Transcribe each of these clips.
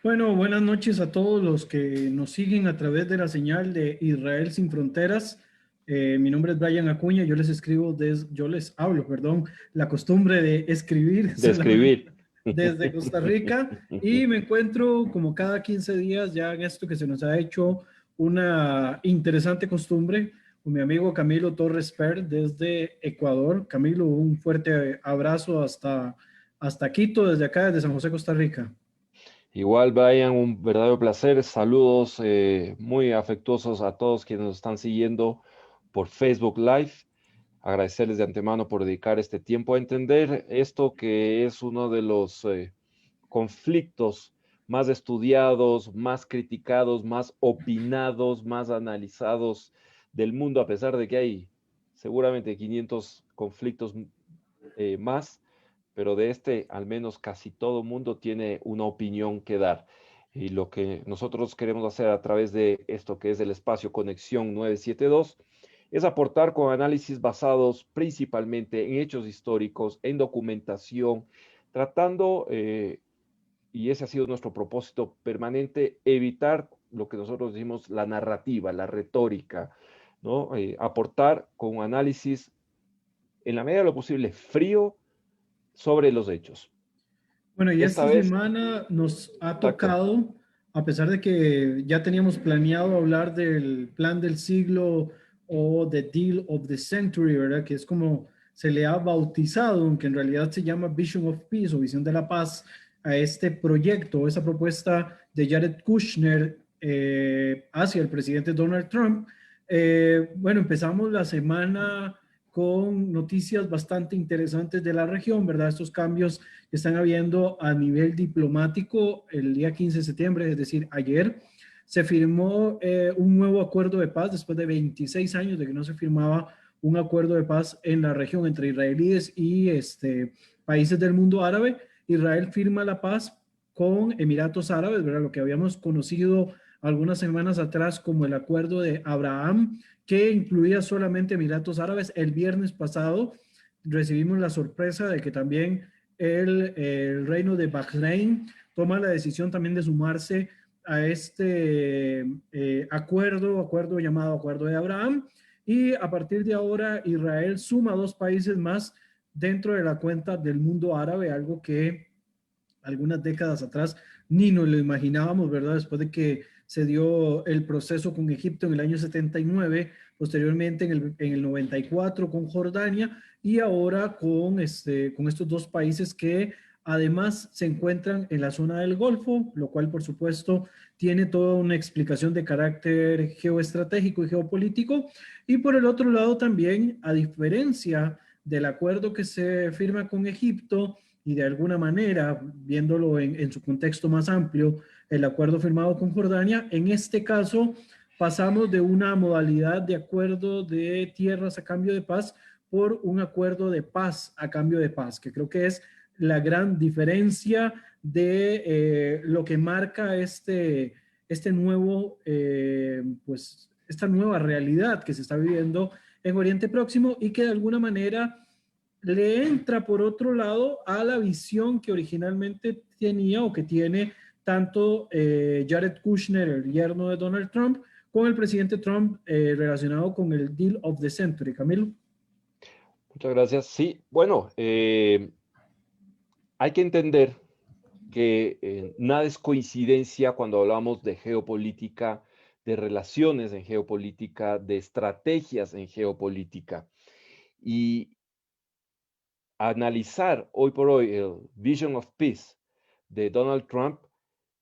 Bueno, buenas noches a todos los que nos siguen a través de la señal de Israel sin Fronteras. Mi nombre es Brian Acuña, yo les hablo, perdón, la costumbre de escribir De solamente escribir. desde Costa Rica y me encuentro como cada 15 días ya en esto que se nos ha hecho una interesante costumbre con mi amigo Camilo Torres Per desde Ecuador. Camilo, un fuerte abrazo hasta Quito, desde acá, desde San José, Costa Rica. Igual, Brian, un verdadero placer. Saludos muy afectuosos a todos quienes nos están siguiendo por Facebook Live. Agradecerles de antemano por dedicar este tiempo a entender esto que es uno de los conflictos más estudiados, más criticados, más opinados, más analizados del mundo, a pesar de que hay seguramente 500 conflictos más, pero de este al menos casi todo mundo tiene una opinión que dar. Y lo que nosotros queremos hacer a través de esto que es el espacio Conexión 972 es aportar con análisis basados principalmente en hechos históricos, en documentación, tratando, y ese ha sido nuestro propósito permanente, evitar lo que nosotros decimos la narrativa, la retórica, ¿no? Aportar con análisis en la medida de lo posible frío sobre los hechos. Bueno, y Esta esta vez, semana nos ha exacto, tocado, a pesar de que ya teníamos planeado hablar del plan del siglo o The Deal of the Century, ¿verdad? Que es como se le ha bautizado, aunque en realidad se llama Vision of Peace o Visión de la Paz, a este proyecto, esa propuesta de Jared Kushner hacia el presidente Donald Trump. Bueno, empezamos la semana con noticias bastante interesantes de la región, ¿verdad? Estos cambios que están habiendo a nivel diplomático el día 15 de septiembre, es decir, ayer, se firmó un nuevo acuerdo de paz después de 26 años de que no se firmaba un acuerdo de paz en la región entre israelíes y países del mundo árabe. Israel firma la paz con Emiratos Árabes, ¿verdad? Lo que habíamos conocido algunas semanas atrás como el acuerdo de Abraham, que incluía solamente Emiratos Árabes. El viernes pasado recibimos la sorpresa de que también el reino de Bahrein toma la decisión también de sumarse a este acuerdo llamado Acuerdo de Abraham. Y a partir de ahora Israel suma dos países más dentro de la cuenta del mundo árabe, algo que algunas décadas atrás ni nos lo imaginábamos, ¿verdad? Después de que se dio el proceso con Egipto en el año 79, posteriormente en el 94 con Jordania y ahora con estos dos países que además se encuentran en la zona del Golfo, lo cual por supuesto tiene toda una explicación de carácter geoestratégico y geopolítico. Y por el otro lado también, a diferencia del acuerdo que se firma con Egipto, y de alguna manera, viéndolo en su contexto más amplio, el acuerdo firmado con Jordania, en este caso pasamos de una modalidad de acuerdo de tierras a cambio de paz por un acuerdo de paz a cambio de paz, que creo que es la gran diferencia de lo que marca este nuevo, pues, esta nueva realidad que se está viviendo en Oriente Próximo y que de alguna manera le entra por otro lado a la visión que originalmente tenía o que tiene tanto Jared Kushner, el yerno de Donald Trump, con el presidente Trump relacionado con el Deal of the Century. Camilo. muchas gracias. Sí, bueno, hay que entender que nada es coincidencia cuando hablamos de geopolítica, de relaciones en geopolítica, de estrategias en geopolítica. Y analizar hoy por hoy el Vision of Peace de Donald Trump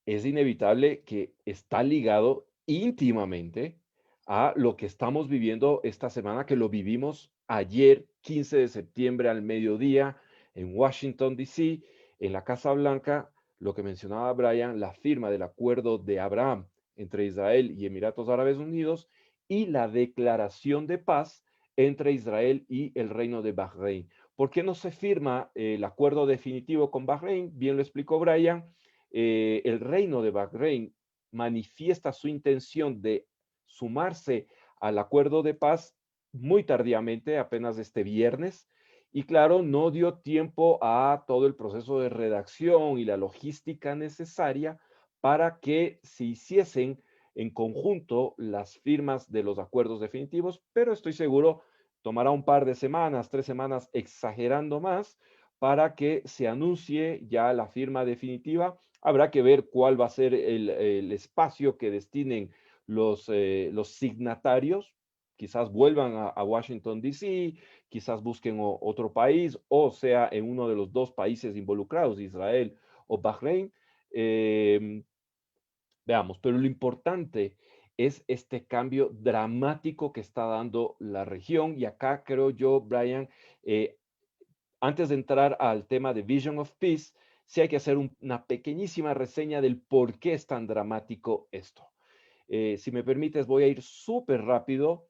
es inevitable que está ligado íntimamente a lo que estamos viviendo esta semana, que lo vivimos ayer, 15 de septiembre al mediodía, en Washington, D.C., en la Casa Blanca, lo que mencionaba Brian, la firma del acuerdo de Abraham entre Israel y Emiratos Árabes Unidos y la declaración de paz entre Israel y el Reino de Bahrein. ¿Por qué no se firma el acuerdo definitivo con Bahrein? Bien lo explicó Brian. El Reino de Bahrein manifiesta su intención de sumarse al acuerdo de paz muy tardíamente, apenas este viernes, y claro, no dio tiempo a todo el proceso de redacción y la logística necesaria para que se hiciesen en conjunto las firmas de los acuerdos definitivos, pero estoy seguro tomará un par de semanas, 3 semanas, exagerando más, para que se anuncie ya la firma definitiva. Habrá que ver cuál va a ser el espacio que destinen los signatarios. Quizás vuelvan a Washington, D.C., quizás busquen otro país, o sea, en uno de los dos países involucrados, Israel o Bahrein. Veamos, pero lo importante es este cambio dramático que está dando la región. Y acá creo yo, Brian, eh, antes de entrar al tema de Vision of Peace, sí hay que hacer una pequeñísima reseña del por qué es tan dramático esto. Si me permites, voy a ir súper rápido.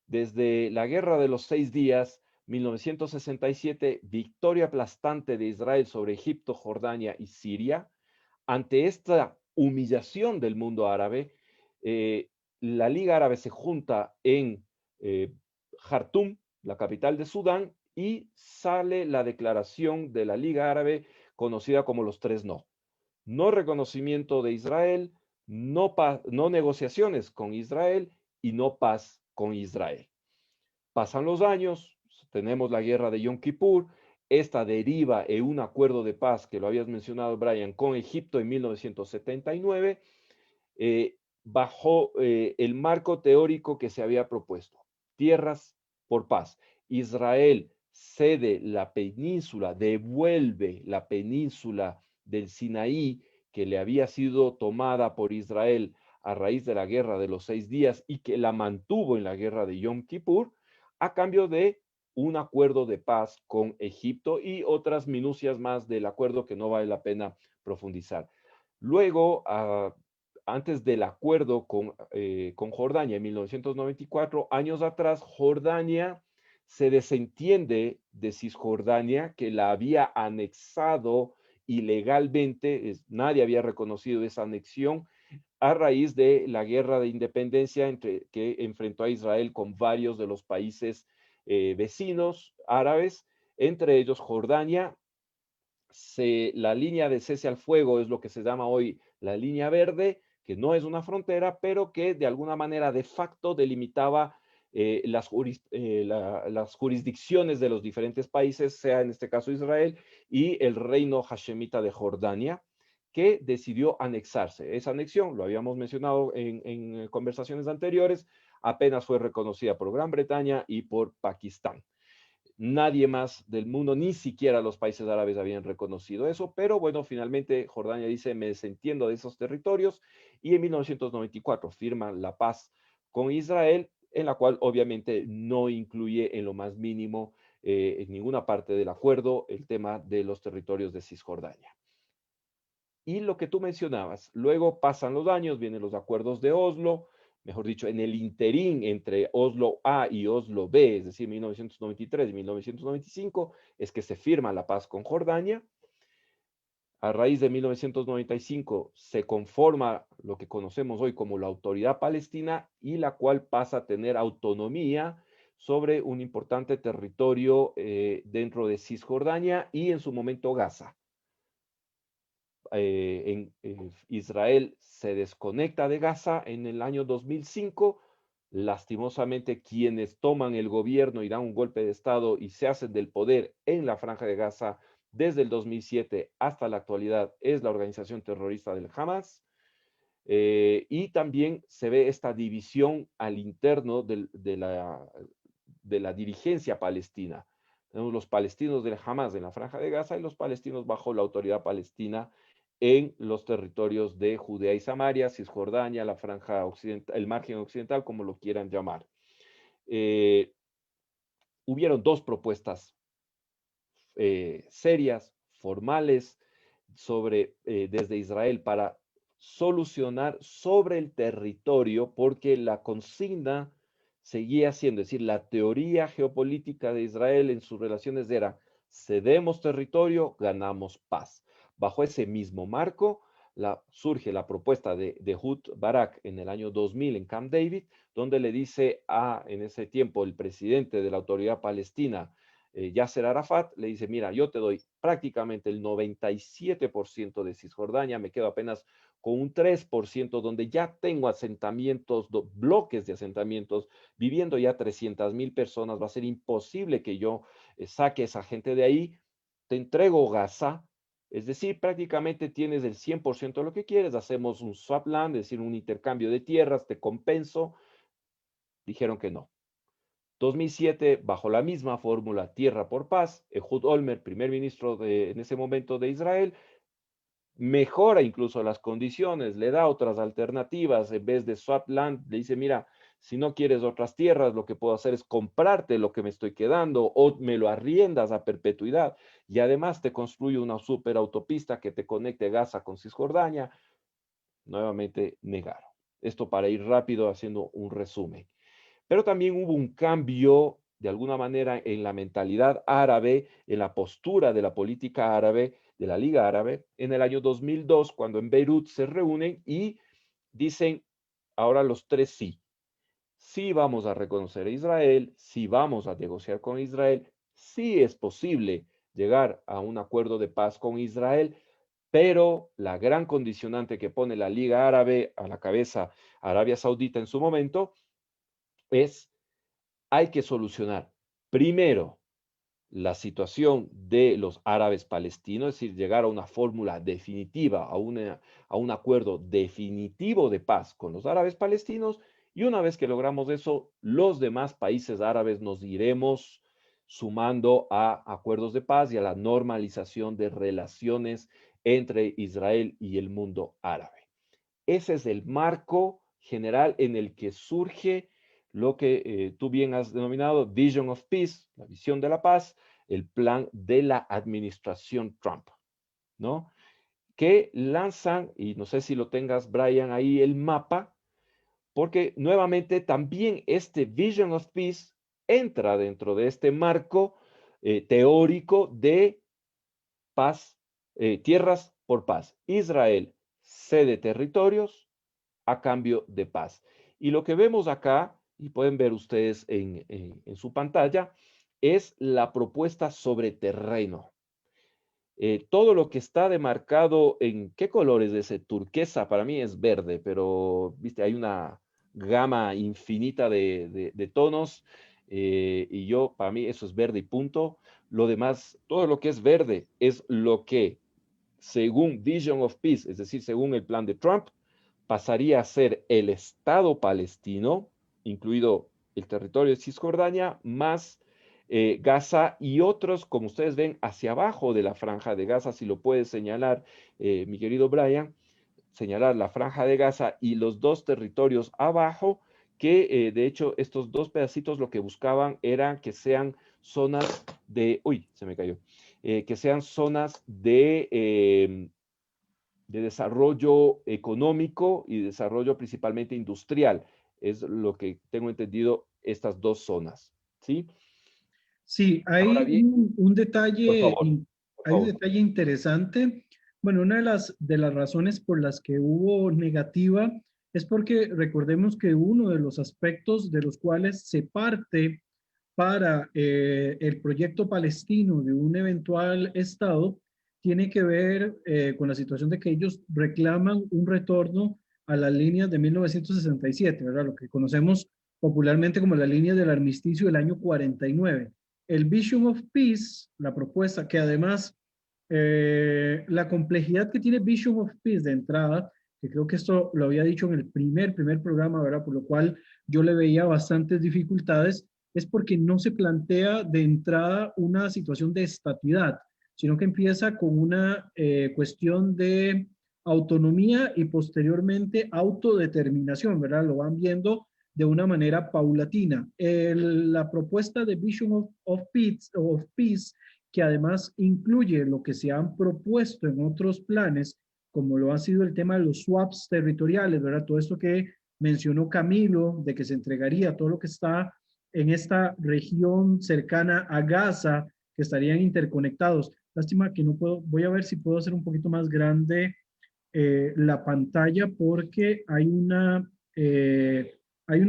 Desde la Guerra de los 6 días, 1967, victoria aplastante de Israel sobre Egipto, Jordania y Siria. Ante esta humillación del mundo árabe, eh, la Liga Árabe se junta en Jartum, la capital de Sudán, y sale la declaración de la Liga Árabe conocida como los tres no. No reconocimiento de Israel, no negociaciones con Israel y no paz con Israel. Pasan los años, tenemos la guerra de Yom Kippur, esta deriva en un acuerdo de paz que lo habías mencionado, Brian, con Egipto en 1979, bajo el marco teórico que se había propuesto, tierras por paz. Israel cede la península, devuelve la península del Sinaí que le había sido tomada por Israel a raíz de la guerra de los 6 días y que la mantuvo en la guerra de Yom Kippur, a cambio de un acuerdo de paz con Egipto y otras minucias más del acuerdo que no vale la pena profundizar. Luego, antes del acuerdo con Jordania en 1994, años atrás, Jordania se desentiende de Cisjordania, que la había anexado ilegalmente, nadie había reconocido esa anexión, a raíz de la guerra de independencia que enfrentó a Israel con varios de los países vecinos árabes, entre ellos Jordania. La línea de cese al fuego es lo que se llama hoy la línea verde, que no es una frontera, pero que de alguna manera de facto delimitaba las jurisdicciones de los diferentes países, sea en este caso Israel y el reino hashemita de Jordania, que decidió anexarse. Esa anexión, lo habíamos mencionado en conversaciones anteriores, apenas fue reconocida por Gran Bretaña y por Pakistán. Nadie más del mundo, ni siquiera los países árabes habían reconocido eso, pero bueno, finalmente Jordania dice, me desentiendo de esos territorios, y en 1994 firma la paz con Israel, en la cual obviamente no incluye en lo más mínimo en ninguna parte del acuerdo el tema de los territorios de Cisjordania. Y lo que tú mencionabas, luego pasan los años, vienen los acuerdos de Oslo, mejor dicho, en el interín entre Oslo A y Oslo B, es decir, 1993 y 1995, es que se firma la paz con Jordania. A raíz de 1995 se conforma lo que conocemos hoy como la Autoridad Palestina, y la cual pasa a tener autonomía sobre un importante territorio dentro de Cisjordania y en su momento Gaza. Israel se desconecta de Gaza en el año 2005. Lastimosamente, quienes toman el gobierno y dan un golpe de Estado y se hacen del poder en la Franja de Gaza desde el 2007 hasta la actualidad es la organización terrorista del Hamas. Y también se ve esta división al interno de la dirigencia palestina. Tenemos los palestinos del Hamas en la Franja de Gaza y los palestinos bajo la autoridad palestina en los territorios de Judea y Samaria, Cisjordania, la Franja Occidental, el margen occidental, como lo quieran llamar. Hubieron dos propuestas serias, formales, desde Israel para solucionar sobre el territorio, porque la consigna seguía siendo, es decir, la teoría geopolítica de Israel en sus relaciones era, cedemos territorio, ganamos paz. Bajo ese mismo marco, surge la propuesta de Ehud Barak en el año 2000 en Camp David, donde le dice en ese tiempo, el presidente de la autoridad palestina, Yasser Arafat, le dice, mira, yo te doy prácticamente el 97% de Cisjordania, me quedo apenas con un 3%, donde ya tengo asentamientos, bloques de asentamientos, viviendo ya 300,000 personas, va a ser imposible que yo saque a esa gente de ahí. Te entrego Gaza, es decir, prácticamente tienes el 100% de lo que quieres, hacemos un swap land, es decir, un intercambio de tierras, te compenso. Dijeron que no. 2007, bajo la misma fórmula Tierra por Paz, Ehud Olmert, primer ministro en ese momento de Israel, mejora incluso las condiciones, le da otras alternativas, en vez de swap land, le dice, mira, si no quieres otras tierras, lo que puedo hacer es comprarte lo que me estoy quedando o me lo arriendas a perpetuidad y además te construyo una superautopista que te conecte Gaza con Cisjordania. Nuevamente negaron. Esto para ir rápido haciendo un resumen. Pero también hubo un cambio, de alguna manera, en la mentalidad árabe, en la postura de la política árabe, de la Liga Árabe, en el año 2002, cuando en Beirut se reúnen y dicen, ahora los tres sí. Sí vamos a reconocer a Israel, sí vamos a negociar con Israel, sí es posible llegar a un acuerdo de paz con Israel, pero la gran condicionante que pone la Liga Árabe a la cabeza, Arabia Saudita en su momento, es hay que solucionar primero la situación de los árabes palestinos, es decir, llegar a una fórmula definitiva, a un acuerdo definitivo de paz con los árabes palestinos, y una vez que logramos eso, los demás países árabes nos iremos sumando a acuerdos de paz y a la normalización de relaciones entre Israel y el mundo árabe. Ese es el marco general en el que surge lo que tú bien has denominado Vision of Peace, la visión de la paz, el plan de la administración Trump, ¿no? Que lanzan, y no sé si lo tengas, Brian, ahí el mapa, porque nuevamente también este Vision of Peace entra dentro de este marco teórico de paz, tierras por paz. Israel cede territorios a cambio de paz. Y lo que vemos acá, y pueden ver ustedes en su pantalla, es la propuesta sobre terreno. Todo lo que está demarcado en, ¿qué color es ese? Turquesa, para mí es verde, pero, viste, hay una gama infinita de tonos, y yo, para mí, eso es verde y punto. Lo demás, todo lo que es verde es lo que, según Vision of Peace, es decir, según el plan de Trump, pasaría a ser el Estado palestino, incluido el territorio de Cisjordania, más Gaza y otros, como ustedes ven, hacia abajo de la franja de Gaza, si lo puedes señalar, mi querido Brian, señalar la franja de Gaza y los dos territorios abajo, que de hecho estos dos pedacitos lo que buscaban era que sean zonas de, uy, se me cayó, que sean zonas de desarrollo económico y desarrollo principalmente industrial. Es lo que tengo entendido estas dos zonas, ¿sí? Sí, Ahora hay bien, un por detalle, favor, por hay un favor. detalle interesante. Bueno, una de las razones por las que hubo negativa es porque recordemos que uno de los aspectos de los cuales se parte para el proyecto palestino de un eventual Estado tiene que ver con la situación de que ellos reclaman un retorno a las líneas de 1967, ¿verdad? Lo que conocemos popularmente como la línea del armisticio del año 49. El Vision of Peace, la propuesta que además la complejidad que tiene Vision of Peace de entrada, que creo que esto lo había dicho en el primer programa, ¿verdad? Por lo cual yo le veía bastantes dificultades, es porque no se plantea de entrada una situación de estatidad, sino que empieza con una cuestión de autonomía y posteriormente autodeterminación, ¿verdad? Lo van viendo de una manera paulatina. La propuesta de Vision of Peace, que además incluye lo que se han propuesto en otros planes, como lo ha sido el tema de los swaps territoriales, ¿verdad? Todo esto que mencionó Camilo, de que se entregaría todo lo que está en esta región cercana a Gaza, que estarían interconectados. Lástima que no puedo, voy a ver si puedo hacer un poquito más grande la pantalla porque hay una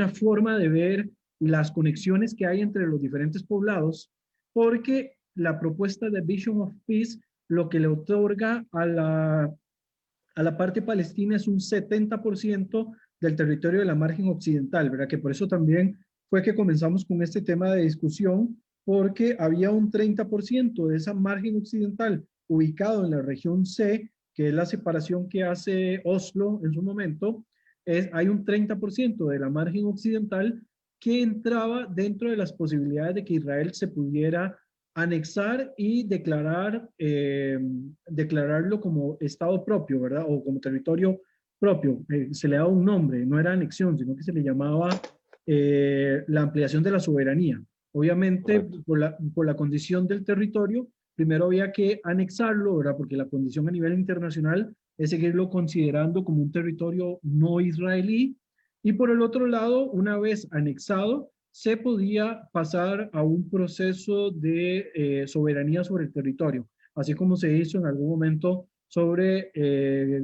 forma de ver las conexiones que hay entre los diferentes poblados, porque la propuesta de Vision of Peace lo que le otorga a a la parte palestina es un 70% del territorio de la margen occidental, ¿verdad? Que por eso también fue que comenzamos con este tema de discusión, porque había un 30% de esa margen occidental ubicado en la región C, que es la separación que hace Oslo en su momento. Hay un 30% de la margen occidental que entraba dentro de las posibilidades de que Israel se pudiera anexar y declararlo como Estado propio, ¿verdad? O como territorio propio. Se le daba un nombre, no era anexión, sino que se le llamaba la ampliación de la soberanía. Obviamente, Correcto. por la condición del territorio, primero había que anexarlo, ¿verdad? Porque la condición a nivel internacional es seguirlo considerando como un territorio no israelí. Y por el otro lado, una vez anexado, se podía pasar a un proceso de soberanía sobre el territorio, así como se hizo en algún momento sobre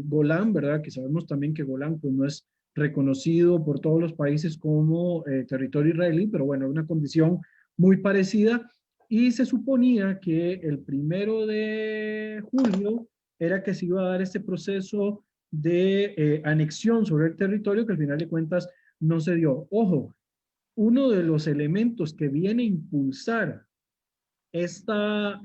Golán, ¿verdad? Que sabemos también que Golán pues, no es reconocido por todos los países como territorio israelí, pero bueno, una condición muy parecida. Y se suponía que el 1 de julio era que se iba a dar este proceso de anexión sobre el territorio que al final de cuentas no se dio. Ojo, uno de los elementos que viene a impulsar esta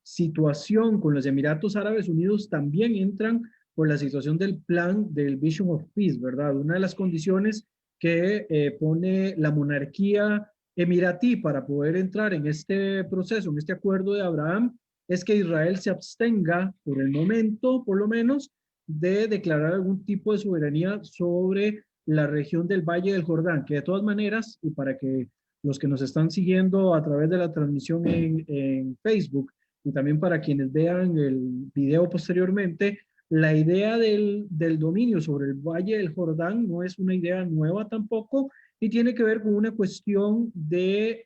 situación con los Emiratos Árabes Unidos también entran por la situación del plan del Vision of Peace, ¿verdad? Una de las condiciones que pone la monarquía emiratí para poder entrar en este proceso, en este acuerdo de Abraham, es que Israel se abstenga por el momento, por lo menos, de declarar algún tipo de soberanía sobre la región del Valle del Jordán, que de todas maneras, y para que los que nos están siguiendo a través de la transmisión en Facebook y también para quienes vean el video posteriormente, la idea del dominio sobre el Valle del Jordán no es una idea nueva tampoco y tiene que ver con una cuestión de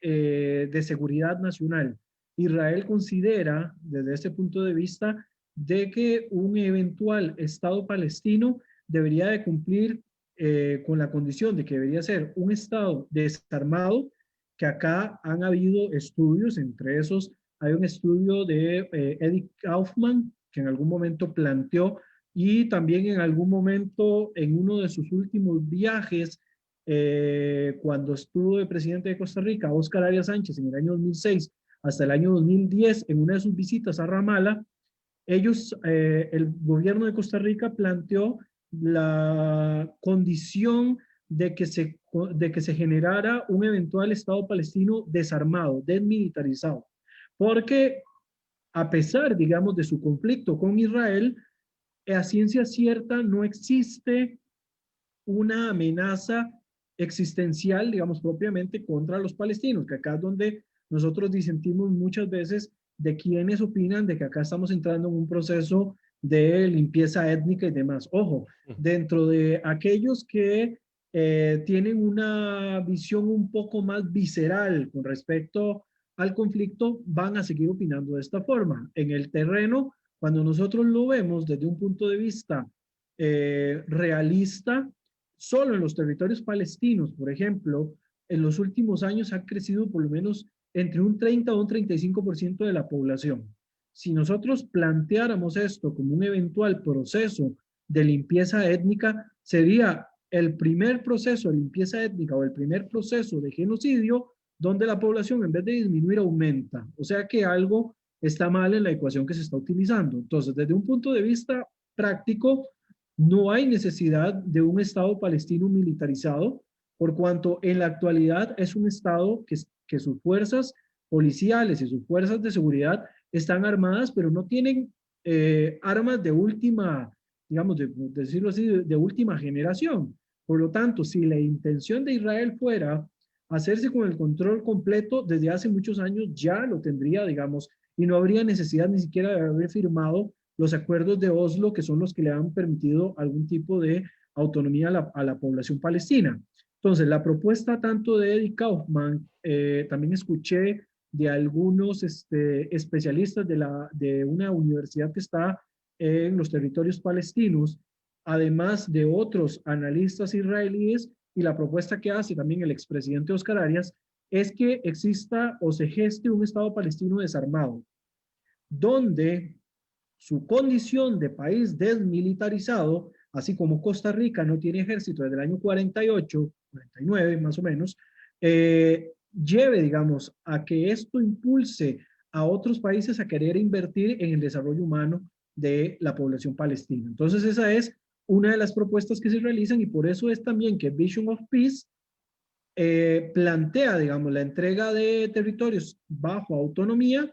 seguridad nacional. Israel considera, desde este punto de vista, de que un eventual Estado palestino debería de cumplir con la condición de que debería ser un Estado desarmado, que acá han habido estudios, entre esos hay un estudio de Eddie Kaufman, que en algún momento planteó, y también en algún momento en uno de sus últimos viajes, cuando estuvo de presidente de Costa Rica, Óscar Arias Sánchez, en el año 2006 hasta el año 2010, en una de sus visitas a Ramala, el gobierno de Costa Rica planteó la condición de que se generara un eventual Estado palestino desarmado, desmilitarizado, porque a pesar, digamos, de su conflicto con Israel, a ciencia cierta no existe una amenaza existencial, digamos, propiamente contra los palestinos, que acá es donde nosotros disentimos muchas veces de quienes opinan de que acá estamos entrando en un proceso de limpieza étnica y demás. Ojo, dentro de aquellos que tienen una visión un poco más visceral con respecto al conflicto, van a seguir opinando de esta forma. En el terreno, cuando nosotros lo vemos desde un punto de vista realista, solo en los territorios palestinos, por ejemplo, en los últimos años ha crecido por lo menos entre un 30 o un 35% de la población. Si nosotros planteáramos esto como un eventual proceso de limpieza étnica, sería el primer proceso de limpieza étnica o el primer proceso de genocidio donde la población en vez de disminuir aumenta. O sea que algo está mal en la ecuación que se está utilizando. Entonces, desde un punto de vista práctico, no hay necesidad de un Estado palestino militarizado, por cuanto en la actualidad es un Estado que sus fuerzas policiales y sus fuerzas de seguridad están armadas, pero no tienen armas de última, digamos, de decirlo así, de última generación. Por lo tanto, si la intención de Israel fuera hacerse con el control completo, desde hace muchos años ya lo tendría, digamos, y no habría necesidad ni siquiera de haber firmado los acuerdos de Oslo, que son los que le han permitido algún tipo de autonomía a la población palestina. Entonces, la propuesta tanto de Eddie Kaufman, también escuché de algunos especialistas de una universidad que está en los territorios palestinos, además de otros analistas israelíes, y la propuesta que hace también el expresidente Oscar Arias, es que exista o se geste un Estado palestino desarmado, donde su condición de país desmilitarizado, así como Costa Rica no tiene ejército desde el año 48, 49 más o menos, lleve, digamos, a que esto impulse a otros países a querer invertir en el desarrollo humano de la población palestina. Entonces, esa es una de las propuestas que se realizan y por eso es también que Vision of Peace plantea, digamos, la entrega de territorios bajo autonomía,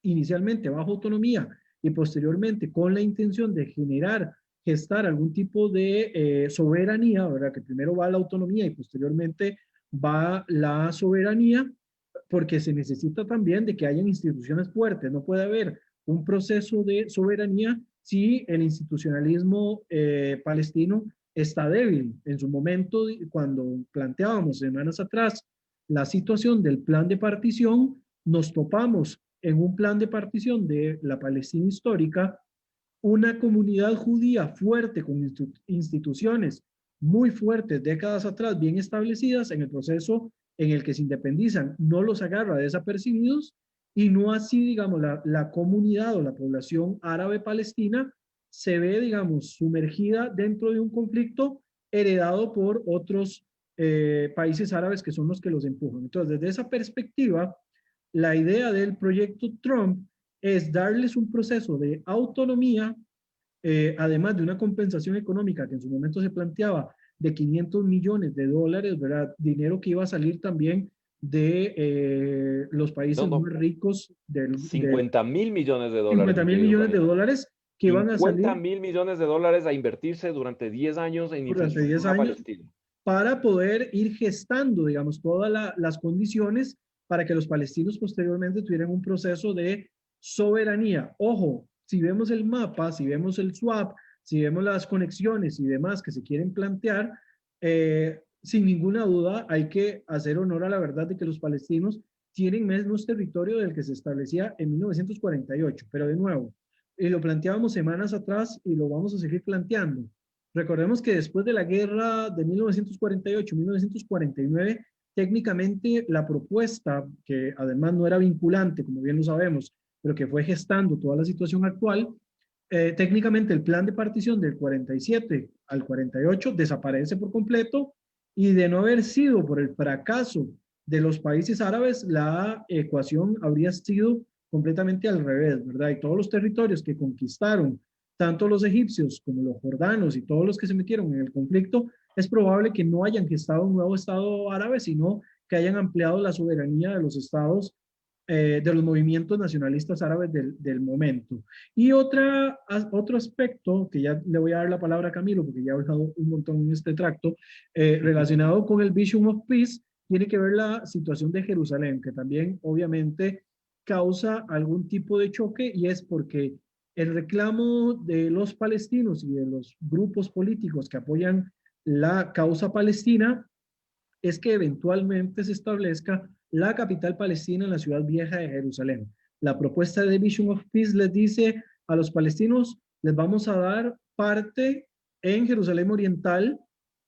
inicialmente bajo autonomía y posteriormente con la intención de generar, gestar algún tipo de soberanía, ¿verdad? Que primero va la autonomía y posteriormente va la soberanía, porque se necesita también de que hayan instituciones fuertes. No puede haber un proceso de soberanía si el institucionalismo palestino está débil. En su momento, cuando planteábamos semanas atrás la situación del plan de partición, nos topamos en un plan de partición de la Palestina histórica, una comunidad judía fuerte, con instituciones muy fuertes, décadas atrás, bien establecidas en el proceso en el que se independizan, no los agarra desapercibidos y no así, digamos, la comunidad o la población árabe palestina se ve, digamos, sumergida dentro de un conflicto heredado por otros países árabes que son los que los empujan. Entonces, desde esa perspectiva, la idea del proyecto Trump es darles un proceso de autonomía, además de una compensación económica que en su momento se planteaba de 500 millones de dólares, ¿verdad? Dinero que iba a salir también de los No, países no, más ricos del 50.000 millones de dólares, 50 mi mil querido millones de Brian. dólares que iban a 50 salir mil millones de dólares a invertirse durante 10 años en durante 10 infraestructura años palestina. para poder ir gestando, digamos, todas las condiciones para que los palestinos posteriormente tuvieran un proceso de soberanía. Ojo, si vemos el mapa, si vemos el swap, si vemos las conexiones y demás que se quieren plantear, sin ninguna duda hay que hacer honor a la verdad de que los palestinos tienen menos territorio del que se establecía en 1948, pero de nuevo, y lo planteábamos semanas atrás y lo vamos a seguir planteando. Recordemos que después de la guerra de 1948-1949, técnicamente la propuesta, que además no era vinculante, como bien lo sabemos, pero que fue gestando toda la situación actual, técnicamente el plan de partición del 47 al 48 desaparece por completo y de no haber sido por el fracaso de los países árabes, la ecuación habría sido completamente al revés, ¿verdad? Y todos los territorios que conquistaron tanto los egipcios como los jordanos y todos los que se metieron en el conflicto, es probable que no hayan gestado un nuevo Estado árabe, sino que hayan ampliado la soberanía de los estados, de los movimientos nacionalistas árabes del momento. Y otro aspecto, que ya le voy a dar la palabra a Camilo, porque ya he hablado un montón en este tracto, relacionado con el Vision of Peace, tiene que ver la situación de Jerusalén, que también obviamente causa algún tipo de choque y es porque el reclamo de los palestinos y de los grupos políticos que apoyan la causa palestina es que eventualmente se establezca la capital palestina en la ciudad vieja de Jerusalén. La propuesta de Vision of Peace les dice a los palestinos, les vamos a dar parte en Jerusalén Oriental,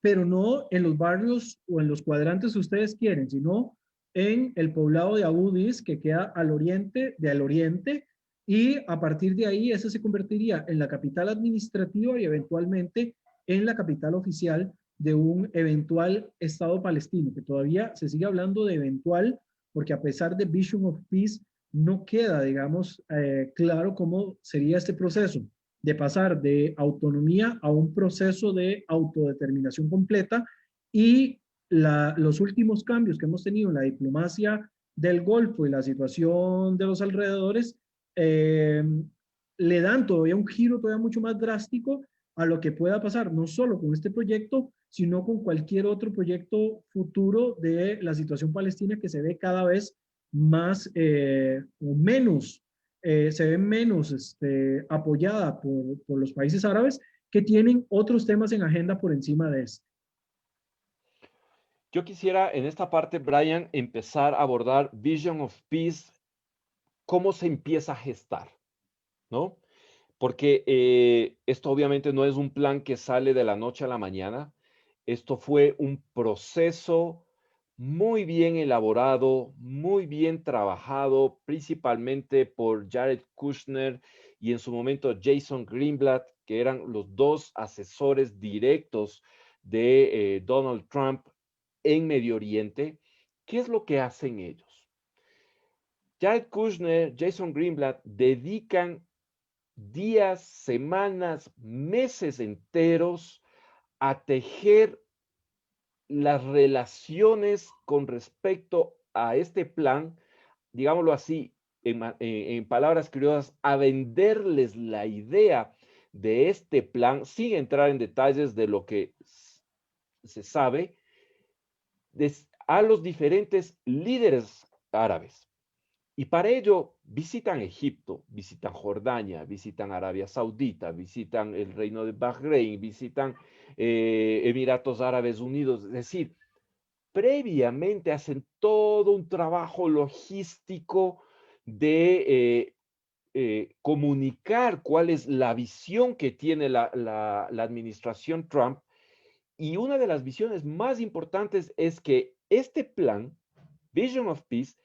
pero no en los barrios o en los cuadrantes que ustedes quieren, sino en el poblado de Abudis, que queda al oriente del oriente, y a partir de ahí esa se convertiría en la capital administrativa y eventualmente en la capital oficial de un eventual Estado palestino, que todavía se sigue hablando de eventual, porque a pesar de Vision of Peace, no queda, digamos, claro cómo sería este proceso de pasar de autonomía a un proceso de autodeterminación completa y los últimos cambios que hemos tenido en la diplomacia del Golfo y la situación de los alrededores eh, le dan todavía un giro todavía mucho más drástico a lo que pueda pasar, no solo con este proyecto, sino con cualquier otro proyecto futuro de la situación palestina que se ve cada vez más o menos, se ve menos apoyada por los países árabes que tienen otros temas en agenda por encima de este. Yo quisiera en esta parte, Brian, empezar a abordar Vision of Peace, cómo se empieza a gestar, ¿no? Porque esto obviamente no es un plan que sale de la noche a la mañana. Esto fue un proceso muy bien elaborado, muy bien trabajado, principalmente por Jared Kushner y en su momento Jason Greenblatt, que eran los dos asesores directos de Donald Trump en Medio Oriente. ¿Qué es lo que hacen ellos? Jared Kushner, Jason Greenblatt dedican días, semanas, meses enteros a tejer las relaciones con respecto a este plan, digámoslo así, en palabras criollas, a venderles la idea de este plan, sin entrar en detalles de lo que se sabe, a los diferentes líderes árabes. Y para ello visitan Egipto, visitan Jordania, visitan Arabia Saudita, visitan el Reino de Bahrein, visitan Emiratos Árabes Unidos. Es decir, previamente hacen todo un trabajo logístico de comunicar cuál es la visión que tiene la administración Trump. Y una de las visiones más importantes es que este plan, Vision of Peace,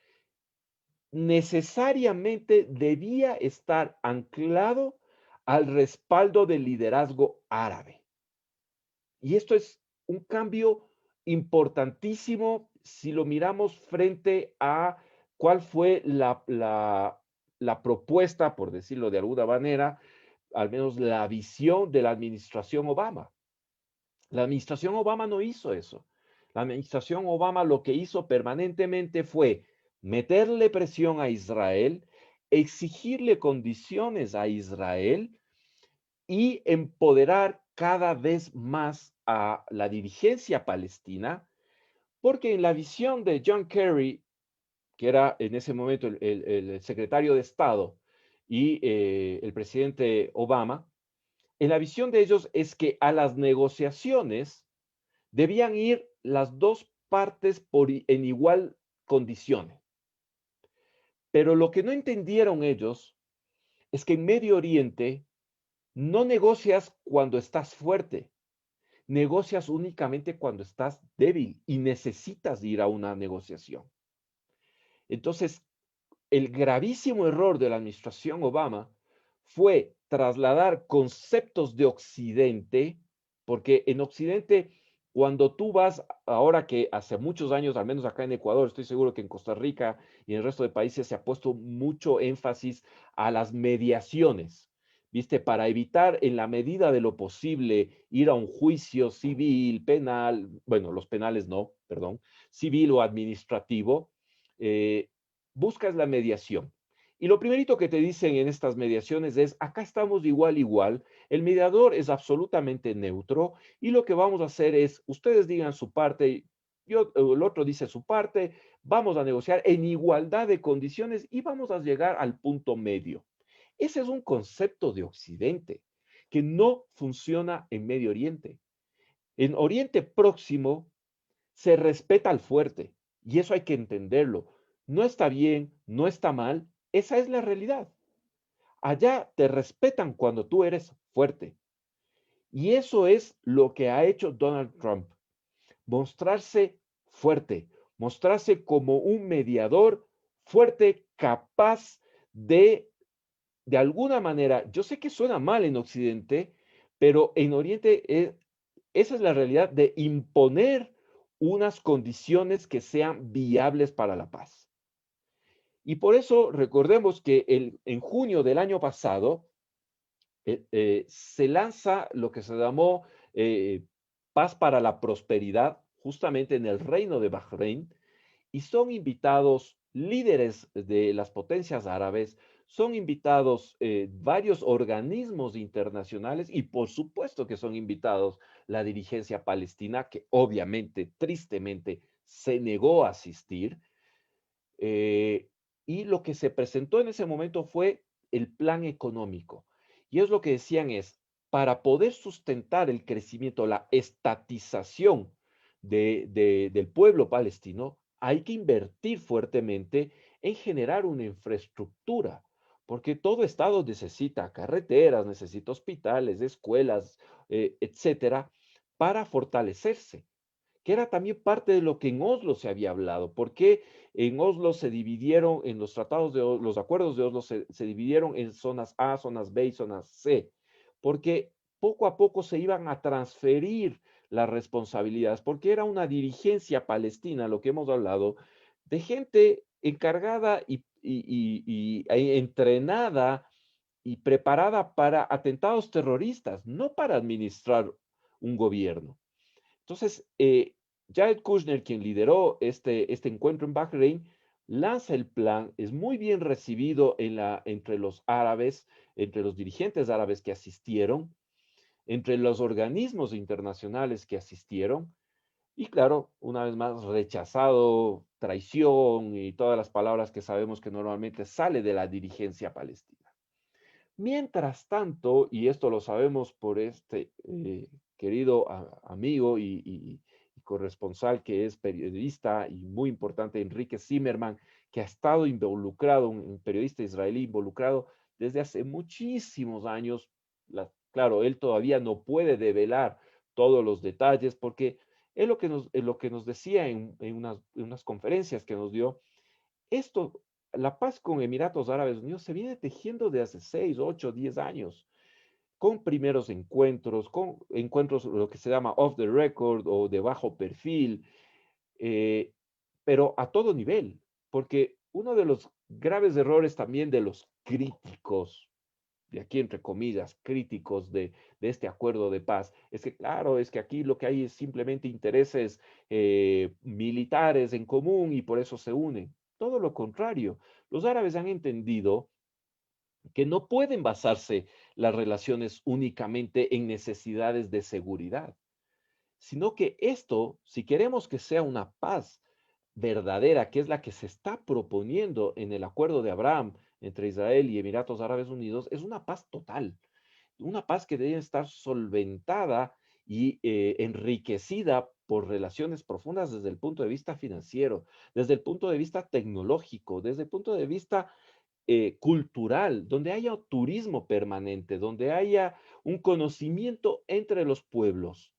necesariamente debía estar anclado al respaldo del liderazgo árabe. Y esto es un cambio importantísimo si lo miramos frente a cuál fue la propuesta, por decirlo de alguna manera, al menos la visión de la administración Obama. La administración Obama no hizo eso. La administración Obama lo que hizo permanentemente fue meterle presión a Israel, exigirle condiciones a Israel y empoderar cada vez más a la dirigencia palestina, porque en la visión de John Kerry, que era en ese momento el secretario de Estado, y el presidente Obama, en la visión de ellos es que a las negociaciones debían ir las dos partes en igual condiciones. Pero lo que no entendieron ellos es que en Medio Oriente no negocias cuando estás fuerte, negocias únicamente cuando estás débil y necesitas ir a una negociación. Entonces, el gravísimo error de la administración Obama fue trasladar conceptos de Occidente, porque en Occidente, cuando tú vas, ahora que hace muchos años, al menos acá en Ecuador, estoy seguro que en Costa Rica y en el resto de países se ha puesto mucho énfasis a las mediaciones, ¿viste? Para evitar en la medida de lo posible ir a un juicio civil, penal, bueno, los penales no, perdón, civil o administrativo, buscas la mediación. Y lo primerito que te dicen en estas mediaciones es, acá estamos igual, igual, el mediador es absolutamente neutro y lo que vamos a hacer es, ustedes digan su parte, el otro dice su parte, vamos a negociar en igualdad de condiciones y vamos a llegar al punto medio. Ese es un concepto de Occidente que no funciona en Medio Oriente. En Oriente Próximo se respeta al fuerte y eso hay que entenderlo. No está bien, no está mal, esa es la realidad. Allá te respetan cuando tú eres fuerte. Y eso es lo que ha hecho Donald Trump. Mostrarse fuerte, mostrarse como un mediador fuerte, capaz de alguna manera, yo sé que suena mal en Occidente, pero en Oriente esa es la realidad de imponer unas condiciones que sean viables para la paz. Y por eso recordemos que en junio del año pasado se lanza lo que se llamó Paz para la Prosperidad, justamente en el Reino de Bahrein, y son invitados líderes de las potencias árabes, son invitados varios organismos internacionales y por supuesto que son invitados la dirigencia palestina, que obviamente, tristemente, se negó a asistir. Y lo que se presentó en ese momento fue el plan económico. Y es lo que decían es, para poder sustentar el crecimiento, la estatización del pueblo palestino, hay que invertir fuertemente en generar una infraestructura, porque todo Estado necesita carreteras, necesita hospitales, escuelas, etcétera, para fortalecerse. que era también parte de lo que en Oslo se había hablado. ¿Por qué en Oslo se dividieron, en los tratados de los acuerdos de Oslo se dividieron en zonas A, zonas B y zonas C? Porque poco a poco se iban a transferir las responsabilidades, porque era una dirigencia palestina, lo que hemos hablado, de gente encargada y entrenada y preparada para atentados terroristas, no para administrar un gobierno. Entonces, Jared Kushner, quien lideró este encuentro en Bahrein, lanza el plan, es muy bien recibido entre los árabes, entre los dirigentes árabes que asistieron, entre los organismos internacionales que asistieron, y claro, una vez más rechazado, traición y todas las palabras que sabemos que normalmente sale de la dirigencia palestina. Mientras tanto, y esto lo sabemos por este querido amigo y corresponsal que es periodista y muy importante, Enrique Zimmerman, que ha estado involucrado, un periodista israelí involucrado desde hace muchísimos años. Claro, él todavía no puede develar todos los detalles porque es lo que nos decía en unas conferencias que nos dio. Esto, la paz con Emiratos Árabes Unidos se viene tejiendo de hace 6, 8, 10 años, con primeros encuentros, con encuentros lo que se llama off the record o de bajo perfil, eh, pero a todo nivel, porque uno de los graves errores también de los críticos, de aquí entre comillas, críticos de este acuerdo de paz, es que claro, es que aquí lo que hay es simplemente intereses militares en común y por eso se unen. Todo lo contrario, los árabes han entendido que no pueden basarse las relaciones únicamente en necesidades de seguridad, sino que esto, si queremos que sea una paz verdadera, que es la que se está proponiendo en el acuerdo de Abraham entre Israel y Emiratos Árabes Unidos, es una paz total, una paz que debe estar solventada y enriquecida por relaciones profundas desde el punto de vista financiero, desde el punto de vista tecnológico, desde el punto de vista cultural, donde haya turismo permanente, donde haya un conocimiento entre los pueblos,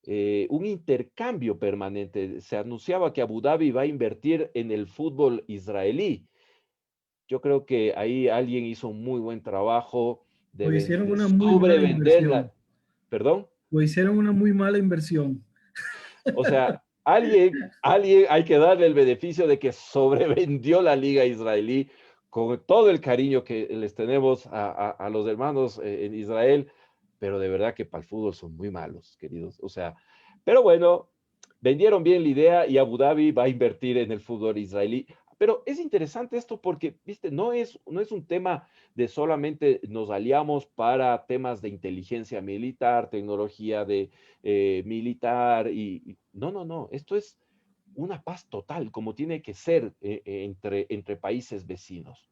un intercambio permanente. Se anunciaba que Abu Dhabi va a invertir en el fútbol israelí. Yo creo que ahí alguien hizo un muy buen trabajo O hicieron de una muy mala inversión. sobrevenderla. ¿Perdón? O hicieron una muy mala inversión. O sea, alguien hay que darle el beneficio de que sobrevendió la liga israelí con todo el cariño que les tenemos a los hermanos en Israel, pero de verdad que para el fútbol son muy malos, queridos. O sea, pero bueno, vendieron bien la idea y Abu Dhabi va a invertir en el fútbol israelí. Pero es interesante esto porque, viste, no es un tema de solamente nos aliamos para temas de inteligencia militar, tecnología militar no, no, no, esto es una paz total, como tiene que ser entre países vecinos.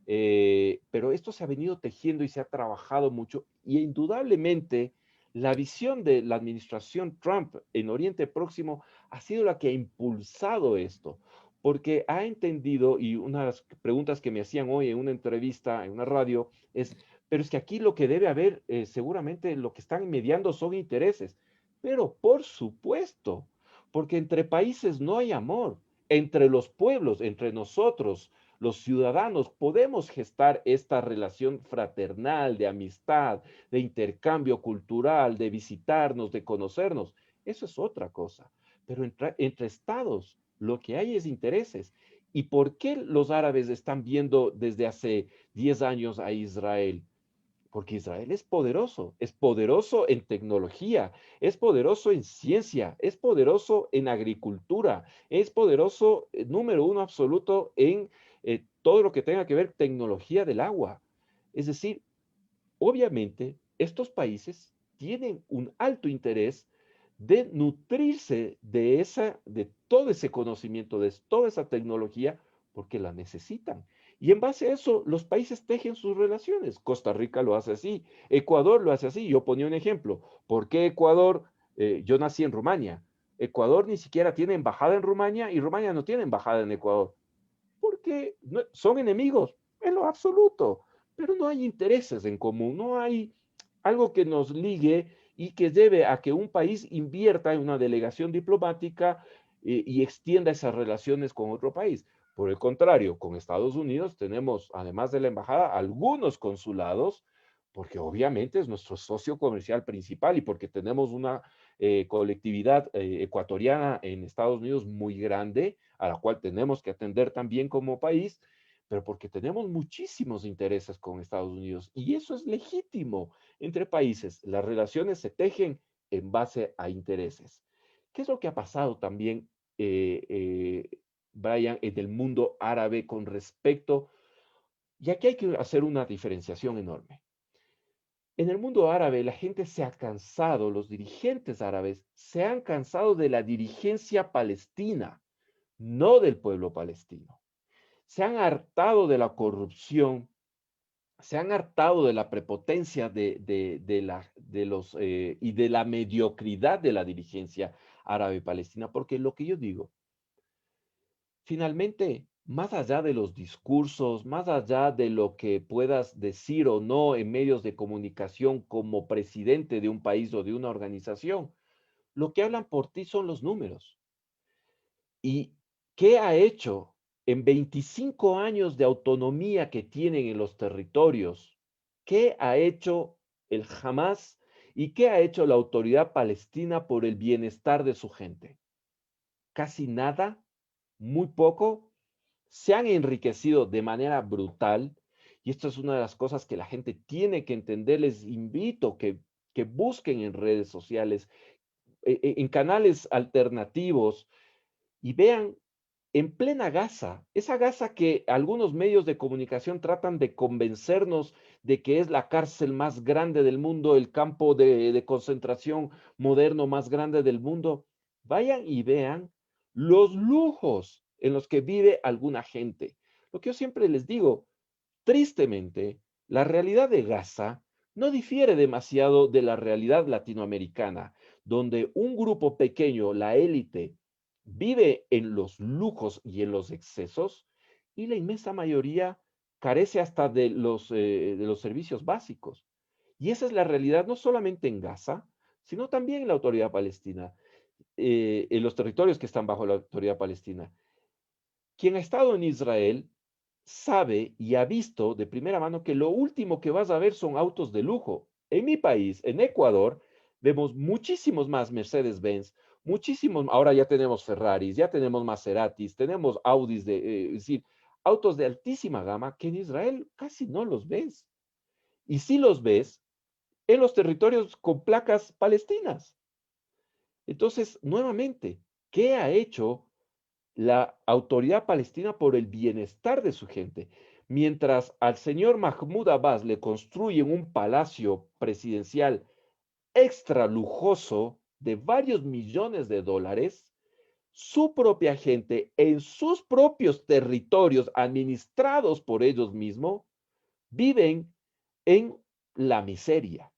Pero esto se ha venido tejiendo y se ha trabajado mucho y indudablemente la visión de la administración Trump en Oriente Próximo ha sido la que ha impulsado esto, porque ha entendido, y una de las preguntas que me hacían hoy en una entrevista en una radio es, pero es que aquí lo que debe haber, seguramente lo que están mediando son intereses, pero por supuesto, porque entre países no hay amor, entre los pueblos, entre nosotros, los ciudadanos podemos gestar esta relación fraternal, de amistad, de intercambio cultural, de visitarnos, de conocernos. Eso es otra cosa. Pero entre estados lo que hay es intereses. ¿Y por qué los árabes están viendo desde hace 10 años a Israel? Porque Israel es poderoso en tecnología, es poderoso en ciencia, es poderoso en agricultura, es poderoso, número uno absoluto en todo lo que tenga que ver tecnología del agua. Es decir, obviamente estos países tienen un alto interés de nutrirse de todo ese conocimiento, de toda esa tecnología, porque la necesitan. Y en base a eso, los países tejen sus relaciones. Costa Rica lo hace así, Ecuador lo hace así. Yo ponía un ejemplo. ¿Por qué Ecuador? Yo nací en Rumania. Ecuador ni siquiera tiene embajada en Rumania y Rumania no tiene embajada en Ecuador. Porque son enemigos, en lo absoluto, pero no hay intereses en común, no hay algo que nos ligue y que lleve a que un país invierta en una delegación diplomática y extienda esas relaciones con otro país. Por el contrario, con Estados Unidos tenemos, además de la embajada, algunos consulados, porque obviamente es nuestro socio comercial principal y porque tenemos una colectividad ecuatoriana en Estados Unidos muy grande, a la cual tenemos que atender también como país, pero porque tenemos muchísimos intereses con Estados Unidos y eso es legítimo entre países. Las relaciones se tejen en base a intereses. ¿Qué es lo que ha pasado también, Brian, en el mundo árabe con respecto? Y aquí hay que hacer una diferenciación enorme. En el mundo árabe, la gente se ha cansado, los dirigentes árabes se han cansado de la dirigencia palestina, no del pueblo palestino. Se han hartado de la corrupción, se han hartado de la prepotencia y de la mediocridad de la dirigencia árabe palestina, porque lo que yo digo, finalmente, más allá de los discursos, más allá de lo que puedas decir o no en medios de comunicación como presidente de un país o de una organización, lo que hablan por ti son los números. ¿Y qué ha hecho en 25 años de autonomía que tienen en los territorios? ¿Qué ha hecho el Hamas y qué ha hecho la autoridad palestina por el bienestar de su gente? Casi nada, muy poco. Se han enriquecido de manera brutal y esto es una de las cosas que la gente tiene que entender. Les invito que busquen en redes sociales, en canales alternativos y vean en plena Gaza, esa Gaza que algunos medios de comunicación tratan de convencernos de que es la cárcel más grande del mundo, el campo de concentración moderno más grande del mundo, vayan y vean los lujos en los que vive alguna gente. Lo que yo siempre les digo, tristemente, la realidad de Gaza no difiere demasiado de la realidad latinoamericana, donde un grupo pequeño, la élite, vive en los lujos y en los excesos y la inmensa mayoría carece hasta de los servicios básicos. Y esa es la realidad no solamente en Gaza, sino también en la autoridad palestina, en los territorios que están bajo la autoridad palestina. Quien ha estado en Israel sabe y ha visto de primera mano que lo último que vas a ver son autos de lujo. En mi país, en Ecuador, vemos muchísimos más Mercedes-Benz, muchísimos, ahora ya tenemos Ferraris, ya tenemos Maseratis, tenemos Audis, es decir, autos de altísima gama que en Israel casi no los ves. Y sí los ves en los territorios con placas palestinas. Entonces, nuevamente, ¿qué ha hecho la autoridad palestina por el bienestar de su gente? Mientras al señor Mahmoud Abbas le construyen un palacio presidencial extra lujoso de varios millones de dólares, su propia gente en sus propios territorios administrados por ellos mismos viven en la miseria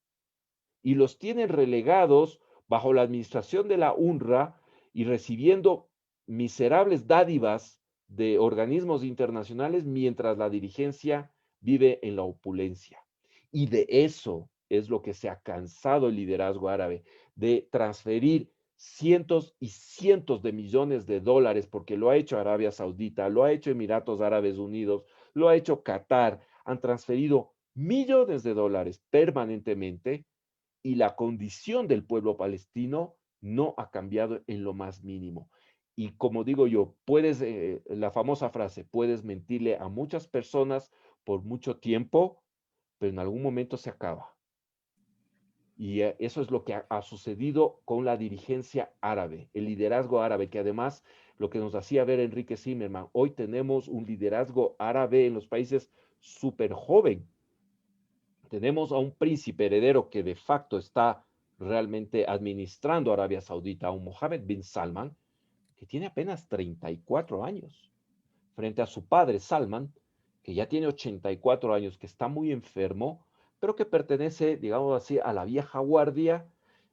y los tienen relegados bajo la administración de la UNRWA y recibiendo miserables dádivas de organismos internacionales mientras la dirigencia vive en la opulencia. Y de eso es lo que se ha cansado el liderazgo árabe, de transferir cientos y cientos de millones de dólares, porque lo ha hecho Arabia Saudita, lo ha hecho Emiratos Árabes Unidos, lo ha hecho Qatar, han transferido millones de dólares permanentemente y la condición del pueblo palestino no ha cambiado en lo más mínimo. Y como digo yo, la famosa frase, puedes mentirle a muchas personas por mucho tiempo, pero en algún momento se acaba. Y eso es lo que ha sucedido con la dirigencia árabe, el liderazgo árabe, que además lo que nos hacía ver Enrique Zimmerman, hoy tenemos un liderazgo árabe en los países súper joven. Tenemos a un príncipe heredero que de facto está realmente administrando Arabia Saudita, a un Mohammed bin Salman, que tiene apenas 34 años, frente a su padre Salman, que ya tiene 84 años, que está muy enfermo, pero que pertenece, digamos así, a la vieja guardia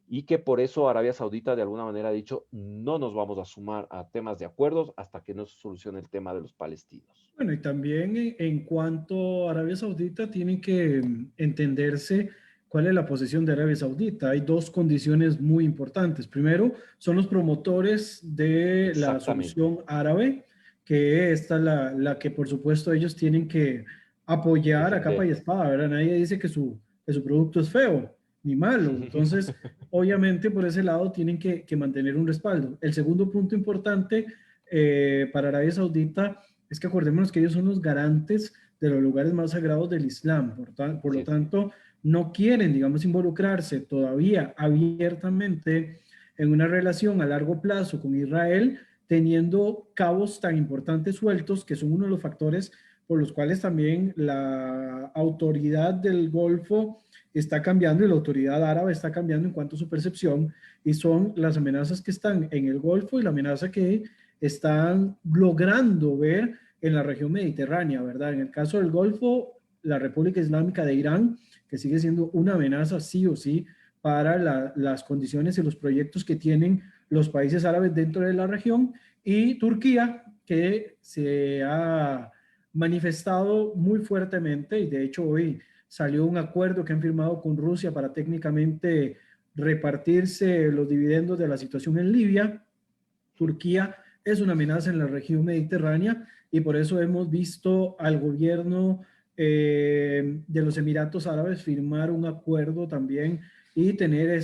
y que por eso Arabia Saudita de alguna manera ha dicho, no nos vamos a sumar a temas de acuerdos hasta que no se solucione el tema de los palestinos. Bueno, y también en cuanto a Arabia Saudita, tiene que entenderse ¿cuál es la posición de Arabia Saudita? Hay dos condiciones muy importantes. Primero, son los promotores de la Exactamente. solución árabe, que esta es la que por supuesto ellos tienen que apoyar a capa y Defender. espada, ¿verdad? Nadie dice que su producto es feo ni malo. Entonces, obviamente por ese lado tienen que mantener un respaldo. El segundo punto importante para Arabia Saudita es que acordémonos que ellos son los garantes de los lugares más sagrados del Islam. Por lo Sí, tanto, no quieren, digamos, involucrarse todavía abiertamente en una relación a largo plazo con Israel, teniendo cabos tan importantes sueltos, que son uno de los factores por los cuales también la autoridad del Golfo está cambiando y la autoridad árabe está cambiando en cuanto a su percepción, y son las amenazas que están en el Golfo y la amenaza que están logrando ver en la región mediterránea, ¿verdad? En el caso del Golfo, la República Islámica de Irán, que sigue siendo una amenaza sí o sí para las condiciones y los proyectos que tienen los países árabes dentro de la región, y Turquía, que se ha manifestado muy fuertemente, y de hecho hoy salió un acuerdo que han firmado con Rusia para técnicamente repartirse los dividendos de la situación en Libia. Turquía es una amenaza en la región mediterránea y por eso hemos visto al gobierno de los Emiratos Árabes firmar un acuerdo también y tener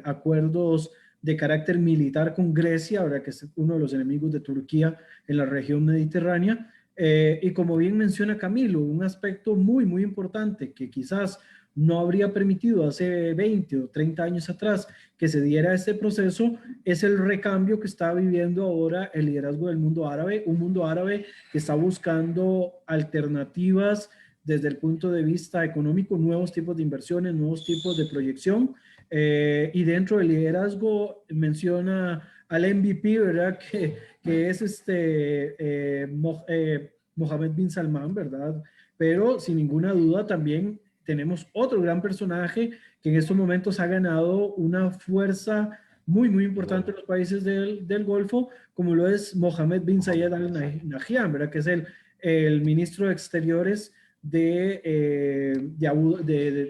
acuerdos de carácter militar con Grecia, ahora que es uno de los enemigos de Turquía en la región mediterránea. Y como bien menciona Camilo, un aspecto muy, muy importante que quizás no habría permitido hace 20 o 30 años atrás que se diera este proceso, es el recambio que está viviendo ahora el liderazgo del mundo árabe, un mundo árabe que está buscando alternativas desde el punto de vista económico, nuevos tipos de inversiones, nuevos tipos de proyección. Y dentro del liderazgo menciona al MVP, ¿verdad? Que es Mohammed bin Salman, ¿verdad? Pero sin ninguna duda también tenemos otro gran personaje que en estos momentos ha ganado una fuerza muy, muy importante en Tremendo. los países del Golfo, como lo es Mohammed bin Zayed Mohammed Al bin Zayed. Nahyan, ¿verdad? Que es el ministro de Exteriores de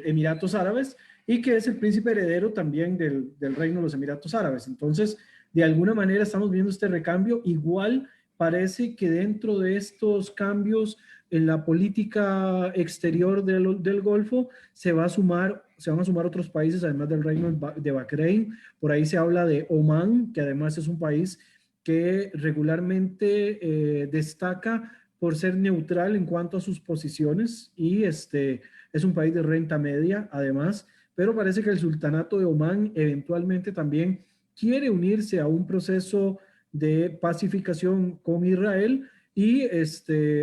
Emiratos Árabes y que es el príncipe heredero también del reino de los Emiratos Árabes. Entonces, de alguna manera estamos viendo este recambio. Igual parece que dentro de estos cambios en la política exterior del Golfo se van a sumar otros países, además del reino de Bahrein. Por ahí se habla de Omán, que además es un país que regularmente destaca por ser neutral en cuanto a sus posiciones y es un país de renta media, además, pero parece que el sultanato de Omán eventualmente también quiere unirse a un proceso de pacificación con Israel y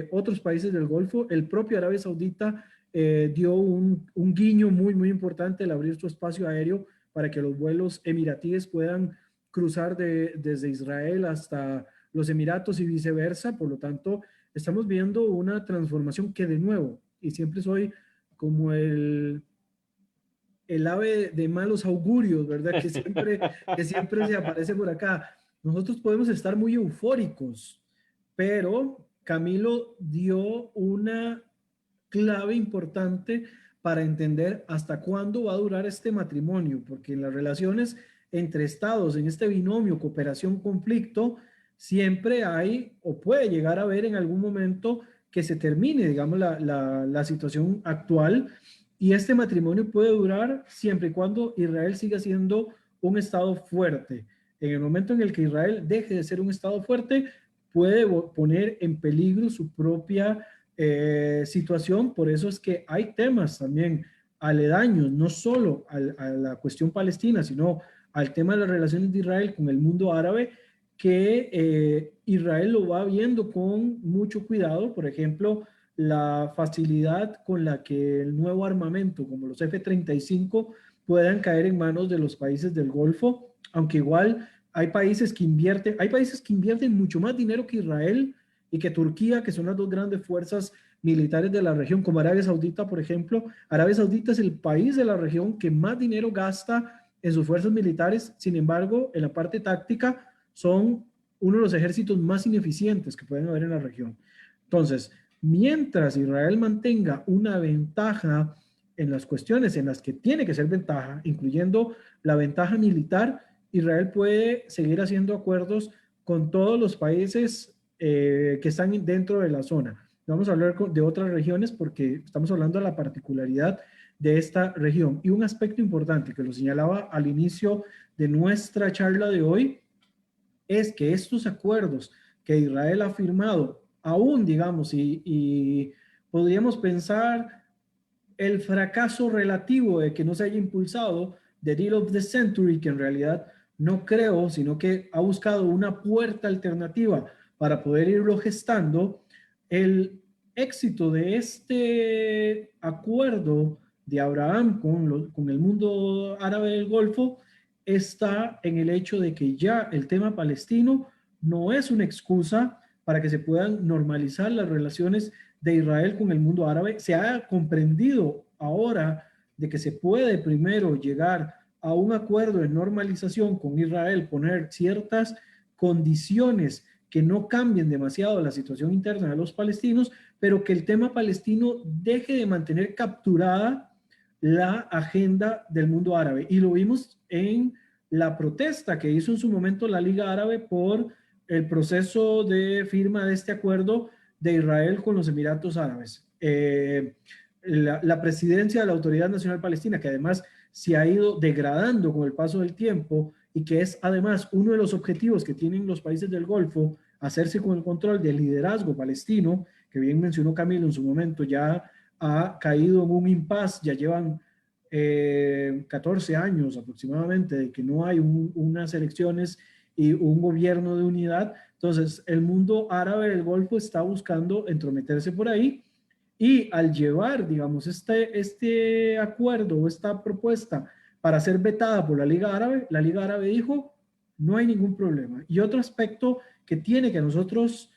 otros países del Golfo. El propio Arabia Saudita dio un guiño muy, muy importante al abrir su espacio aéreo para que los vuelos emiratíes puedan cruzar desde Israel hasta los Emiratos y viceversa. Por lo tanto, estamos viendo una transformación que de nuevo, y siempre soy como el ave de malos augurios, ¿verdad? Que siempre se aparece por acá. Nosotros podemos estar muy eufóricos, pero Camilo dio una clave importante para entender hasta cuándo va a durar este matrimonio, porque en las relaciones entre estados, en este binomio cooperación-conflicto, siempre hay o puede llegar a haber en algún momento que se termine, digamos, la situación actual, y este matrimonio puede durar siempre y cuando Israel siga siendo un estado fuerte. En el momento en el que Israel deje de ser un estado fuerte, puede poner en peligro su propia situación. Por eso es que hay temas también aledaños, no solo a la cuestión palestina, sino al tema de las relaciones de Israel con el mundo árabe, que Israel lo va viendo con mucho cuidado. Por ejemplo, la facilidad con la que el nuevo armamento, como los F-35, puedan caer en manos de los países del Golfo, aunque igual hay países que invierten mucho más dinero que Israel y que Turquía, que son las dos grandes fuerzas militares de la región, como Arabia Saudita, por ejemplo. Arabia Saudita es el país de la región que más dinero gasta en sus fuerzas militares. Sin embargo, en la parte táctica son uno de los ejércitos más ineficientes que pueden haber en la región. Entonces, mientras Israel mantenga una ventaja en las cuestiones en las que tiene que ser ventaja, incluyendo la ventaja militar, Israel puede seguir haciendo acuerdos con todos los países que están dentro de la zona. Vamos a hablar de otras regiones porque estamos hablando de la particularidad de esta región. Y un aspecto importante que lo señalaba al inicio de nuestra charla de hoy es que estos acuerdos que Israel ha firmado, aún digamos, y podríamos pensar el fracaso relativo de que no se haya impulsado The Deal of the Century, que en realidad no creo, sino que ha buscado una puerta alternativa para poder irlo gestando, el éxito de este acuerdo de Abraham con el mundo árabe del Golfo está en el hecho de que ya el tema palestino no es una excusa para que se puedan normalizar las relaciones de Israel con el mundo árabe. Se ha comprendido ahora de que se puede primero llegar a un acuerdo de normalización con Israel, poner ciertas condiciones que no cambien demasiado la situación interna de los palestinos, pero que el tema palestino deje de mantener capturada la agenda del mundo árabe. Y lo vimos en la protesta que hizo en su momento la Liga Árabe por el proceso de firma de este acuerdo de Israel con los Emiratos Árabes. La presidencia de la Autoridad Nacional Palestina, que además se ha ido degradando con el paso del tiempo y que es además uno de los objetivos que tienen los países del Golfo, hacerse con el control del liderazgo palestino, que bien mencionó Camilo en su momento, ya ha caído en un impasse, ya llevan 14 años aproximadamente de que no hay unas elecciones y un gobierno de unidad. Entonces, el mundo árabe del Golfo está buscando entrometerse por ahí y al llevar, digamos, este acuerdo o esta propuesta para ser vetada por la Liga Árabe dijo, no hay ningún problema. Y otro aspecto que tiene que nosotros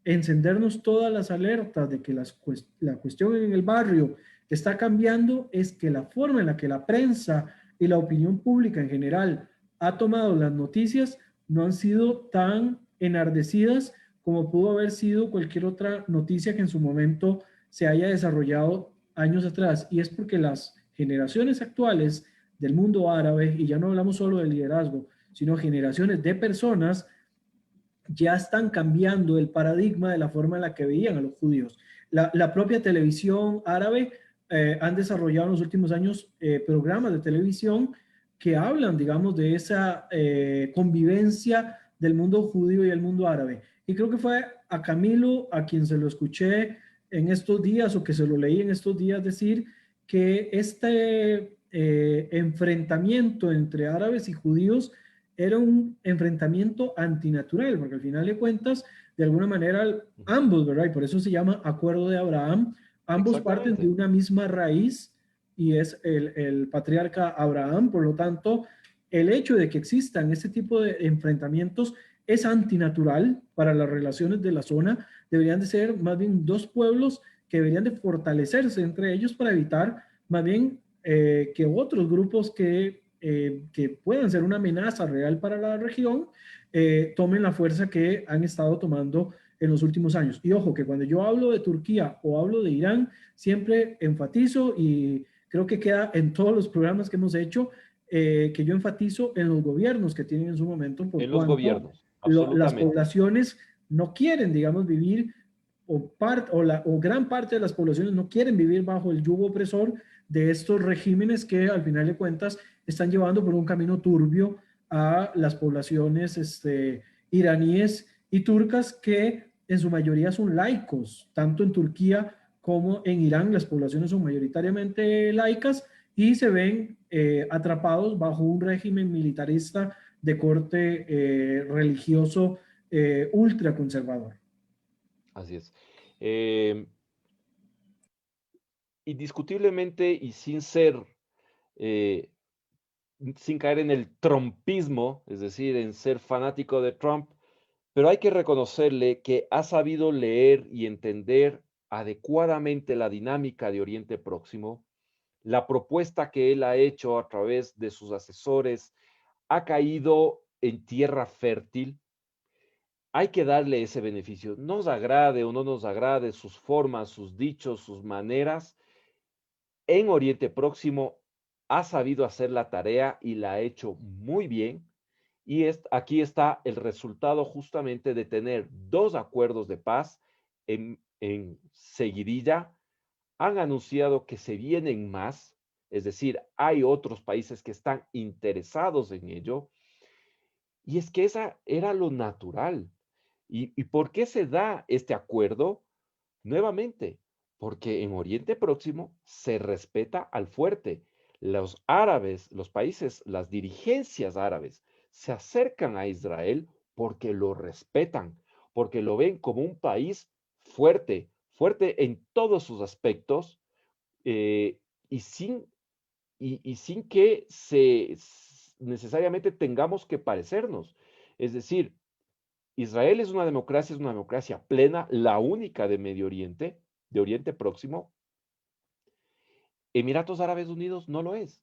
encendernos todas las alertas de que la cuestión en el barrio está cambiando es que la forma en la que la prensa y la opinión pública en general ha tomado las noticias no han sido tan enardecidas como pudo haber sido cualquier otra noticia que en su momento se haya desarrollado años atrás. Y es porque las generaciones actuales del mundo árabe, y ya no hablamos solo del liderazgo, sino generaciones de personas, ya están cambiando el paradigma de la forma en la que veían a los judíos. La propia televisión árabe han desarrollado en los últimos años programas de televisión que hablan, digamos, de esa convivencia del mundo judío y el mundo árabe. Y creo que fue a Camilo a quien se lo escuché en estos días o que se lo leí en estos días decir que este enfrentamiento entre árabes y judíos era un enfrentamiento antinatural, porque al final de cuentas, de alguna manera, ambos, ¿verdad? Y por eso se llama Acuerdo de Abraham, ambos parten de una misma raíz y es el patriarca Abraham, por lo tanto, el hecho de que existan este tipo de enfrentamientos es antinatural para las relaciones de la zona, deberían de ser más bien dos pueblos que deberían de fortalecerse entre ellos para evitar más bien que otros grupos que puedan ser una amenaza real para la región tomen la fuerza que han estado tomando en los últimos años. Y ojo, que cuando yo hablo de Turquía o hablo de Irán, siempre enfatizo y creo que queda en todos los programas que hemos hecho, que yo enfatizo en los gobiernos que tienen en su momento, por En los cuanto gobiernos, las absolutamente. poblaciones no quieren, digamos, vivir, o gran parte de las poblaciones no quieren vivir bajo el yugo opresor de estos regímenes que al final de cuentas están llevando por un camino turbio a las poblaciones iraníes y turcas que en su mayoría son laicos, tanto en Turquía como en Irán las poblaciones son mayoritariamente laicas y se ven atrapados bajo un régimen militarista de corte religioso ultraconservador. Así es. Indiscutiblemente y sin ser, sin caer en el trumpismo, es decir, en ser fanático de Trump, pero hay que reconocerle que ha sabido leer y entender adecuadamente la dinámica de Oriente Próximo. La propuesta que él ha hecho a través de sus asesores ha caído en tierra fértil. Hay que darle ese beneficio. Nos agrade o no nos agrade sus formas, sus dichos, sus maneras, en Oriente Próximo ha sabido hacer la tarea y la ha hecho muy bien. Y aquí está el resultado justamente de tener dos acuerdos de paz en seguidilla. Han anunciado que se vienen más, es decir, hay otros países que están interesados en ello. Y es que esa era lo natural. ¿Y por qué se da este acuerdo? Nuevamente, porque en Oriente Próximo se respeta al fuerte. Los árabes, los países, las dirigencias árabes se acercan a Israel porque lo respetan, porque lo ven como un país fuerte, fuerte en todos sus aspectos, eh, y sin, y sin que necesariamente tengamos que parecernos. Es decir, Israel es una democracia plena, la única de Medio Oriente, de Oriente Próximo. Emiratos Árabes Unidos no lo es.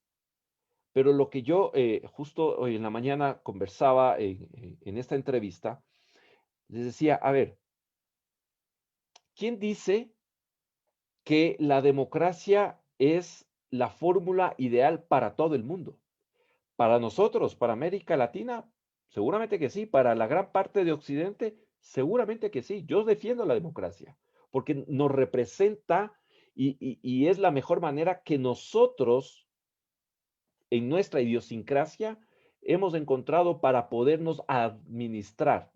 Pero lo que yo justo hoy en la mañana conversaba en esta entrevista, les decía, a ver, ¿quién dice que la democracia es la fórmula ideal para todo el mundo? Para nosotros, para América Latina, seguramente que sí. Para la gran parte de Occidente, seguramente que sí. Yo defiendo la democracia porque nos representa y es la mejor manera que nosotros, en nuestra idiosincrasia, hemos encontrado para podernos administrar.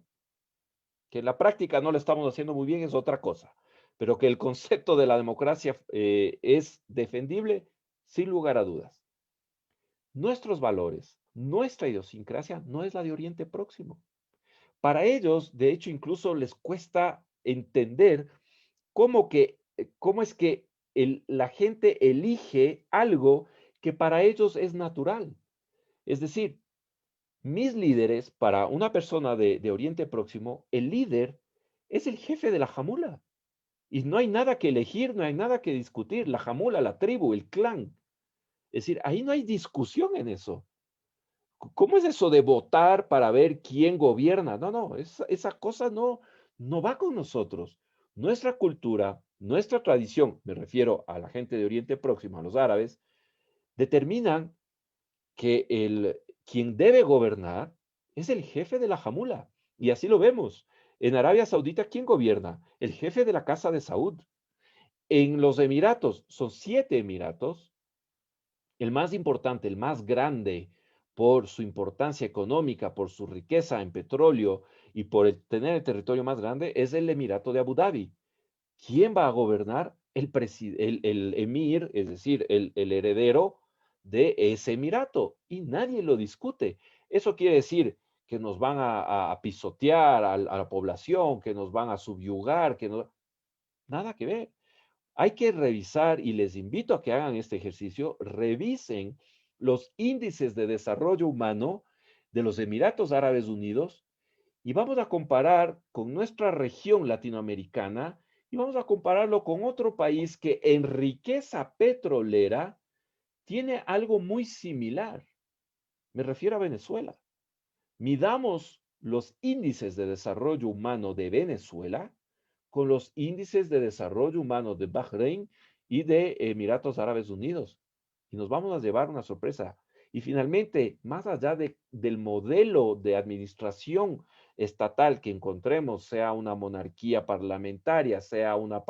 Que en la práctica no lo estamos haciendo muy bien es otra cosa, pero que el concepto de la democracia es defendible, sin lugar a dudas. Nuestros valores, nuestra idiosincrasia no es la de Oriente Próximo. Para ellos, de hecho, incluso les cuesta entender cómo es que la gente elige algo que para ellos es natural. Es decir, mis líderes, para una persona de Oriente Próximo, el líder es el jefe de la jamula. Y no hay nada que elegir, no hay nada que discutir. La jamula, la tribu, el clan. Es decir, ahí no hay discusión en eso. ¿Cómo es eso de votar para ver quién gobierna? No, no, esa cosa no va con nosotros. Nuestra cultura, nuestra tradición, me refiero a la gente de Oriente Próximo, a los árabes, determinan que quien debe gobernar es el jefe de la jamula. Y así lo vemos. En Arabia Saudita, ¿quién gobierna? El jefe de la casa de Saud. En los Emiratos, son 7 Emiratos, el más importante, el más grande por su importancia económica, por su riqueza en petróleo y por tener el territorio más grande, es el Emirato de Abu Dhabi. ¿Quién va a gobernar? El emir, es decir, el heredero de ese emirato, y nadie lo discute. Eso quiere decir que nos van a pisotear a la población, que nos van a subyugar, que no, nada que ver. Hay que revisar, y les invito a que hagan este ejercicio, revisen los índices de desarrollo humano de los Emiratos Árabes Unidos y vamos a comparar con nuestra región latinoamericana y vamos a compararlo con otro país que en riqueza petrolera tiene algo muy similar. Me refiero a Venezuela. Midamos los índices de desarrollo humano de Venezuela con los índices de desarrollo humano de Bahrein y de Emiratos Árabes Unidos. Y nos vamos a llevar una sorpresa. Y finalmente, más allá del modelo de administración estatal que encontremos, sea una monarquía parlamentaria, sea una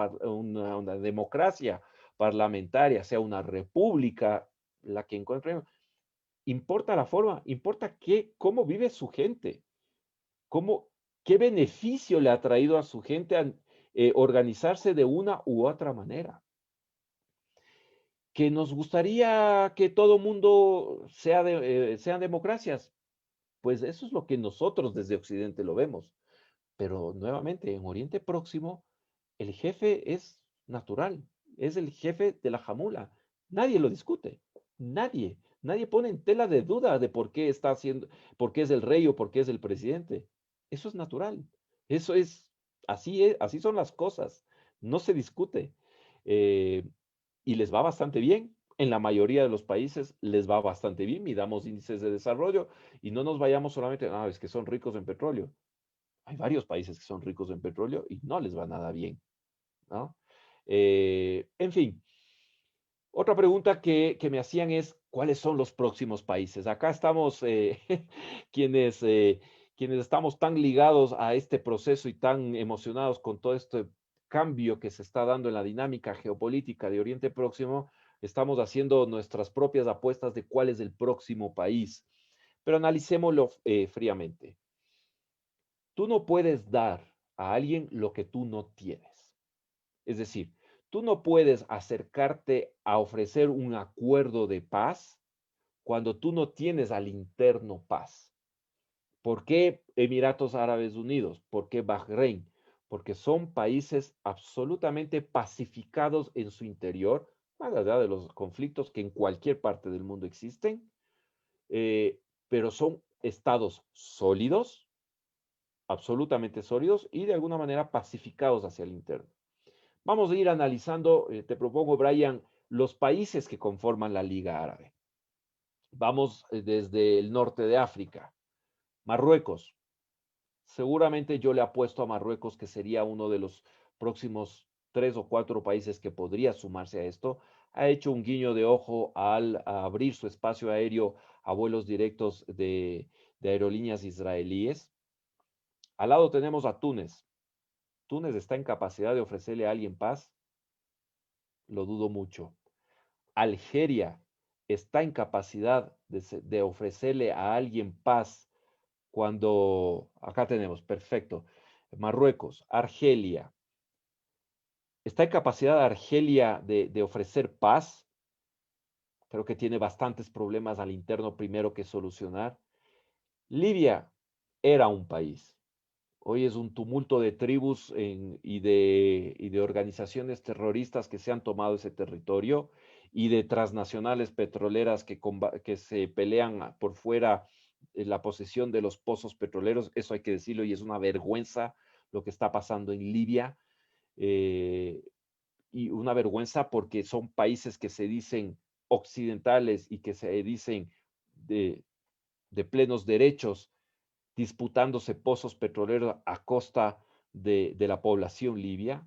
democracia parlamentaria, sea una república, la que encontremos, importa la forma, importa cómo vive su gente, cómo, qué beneficio le ha traído a su gente organizarse de una u otra manera. Que nos gustaría que todo mundo sean democracias, pues eso es lo que nosotros desde Occidente lo vemos. Pero nuevamente, en Oriente Próximo, el jefe es natural, es el jefe de la jamula. Nadie lo discute, nadie pone en tela de duda de por qué está haciendo, por qué es el rey o por qué es el presidente. Eso es natural, eso es, así son las cosas, no se discute. Eh, y les va bastante bien. En la mayoría de los países les va bastante bien, midamos índices de desarrollo y no nos vayamos solamente, es que son ricos en petróleo. Hay varios países que son ricos en petróleo y no les va nada bien, ¿no? En fin, Otra pregunta que me hacían es, ¿cuáles son los próximos países? Acá estamos, quienes, quienes estamos tan ligados a este proceso y tan emocionados con todo este cambio que se está dando en la dinámica geopolítica de Oriente Próximo, estamos haciendo nuestras propias apuestas de cuál es el próximo país. Pero analicémoslo fríamente. Tú no puedes dar a alguien lo que tú no tienes. Es decir, tú no puedes acercarte a ofrecer un acuerdo de paz cuando tú no tienes al interno paz. ¿Por qué Emiratos Árabes Unidos? ¿Por qué Bahrein? Porque son países absolutamente pacificados en su interior, más allá de los conflictos que en cualquier parte del mundo existen, pero son estados sólidos, absolutamente sólidos y de alguna manera pacificados hacia el interno. Vamos a ir analizando, te propongo, Brian, los países que conforman la Liga Árabe. Vamos desde el norte de África. Marruecos. Seguramente yo le apuesto a Marruecos que sería uno de los próximos 3 o 4 países que podría sumarse a esto. Ha hecho un guiño de ojo al abrir su espacio aéreo a vuelos directos de aerolíneas israelíes. Al lado tenemos a Túnez. ¿Túnez está en capacidad de ofrecerle a alguien paz? Lo dudo mucho. Algeria está en capacidad de ofrecerle a alguien paz cuando, acá tenemos, perfecto, Marruecos, Argelia, ¿está en capacidad Argelia de ofrecer paz? Creo que tiene bastantes problemas al interno primero que solucionar. Libia era un país. Hoy es un tumulto de tribus y de organizaciones terroristas que se han tomado ese territorio y de transnacionales petroleras que se pelean por fuera en la posesión de los pozos petroleros. Eso hay que decirlo y es una vergüenza lo que está pasando en Libia. eh, y una vergüenza porque son países que se dicen occidentales y que se dicen de, de plenos derechos disputándose pozos petroleros a costa de la población libia.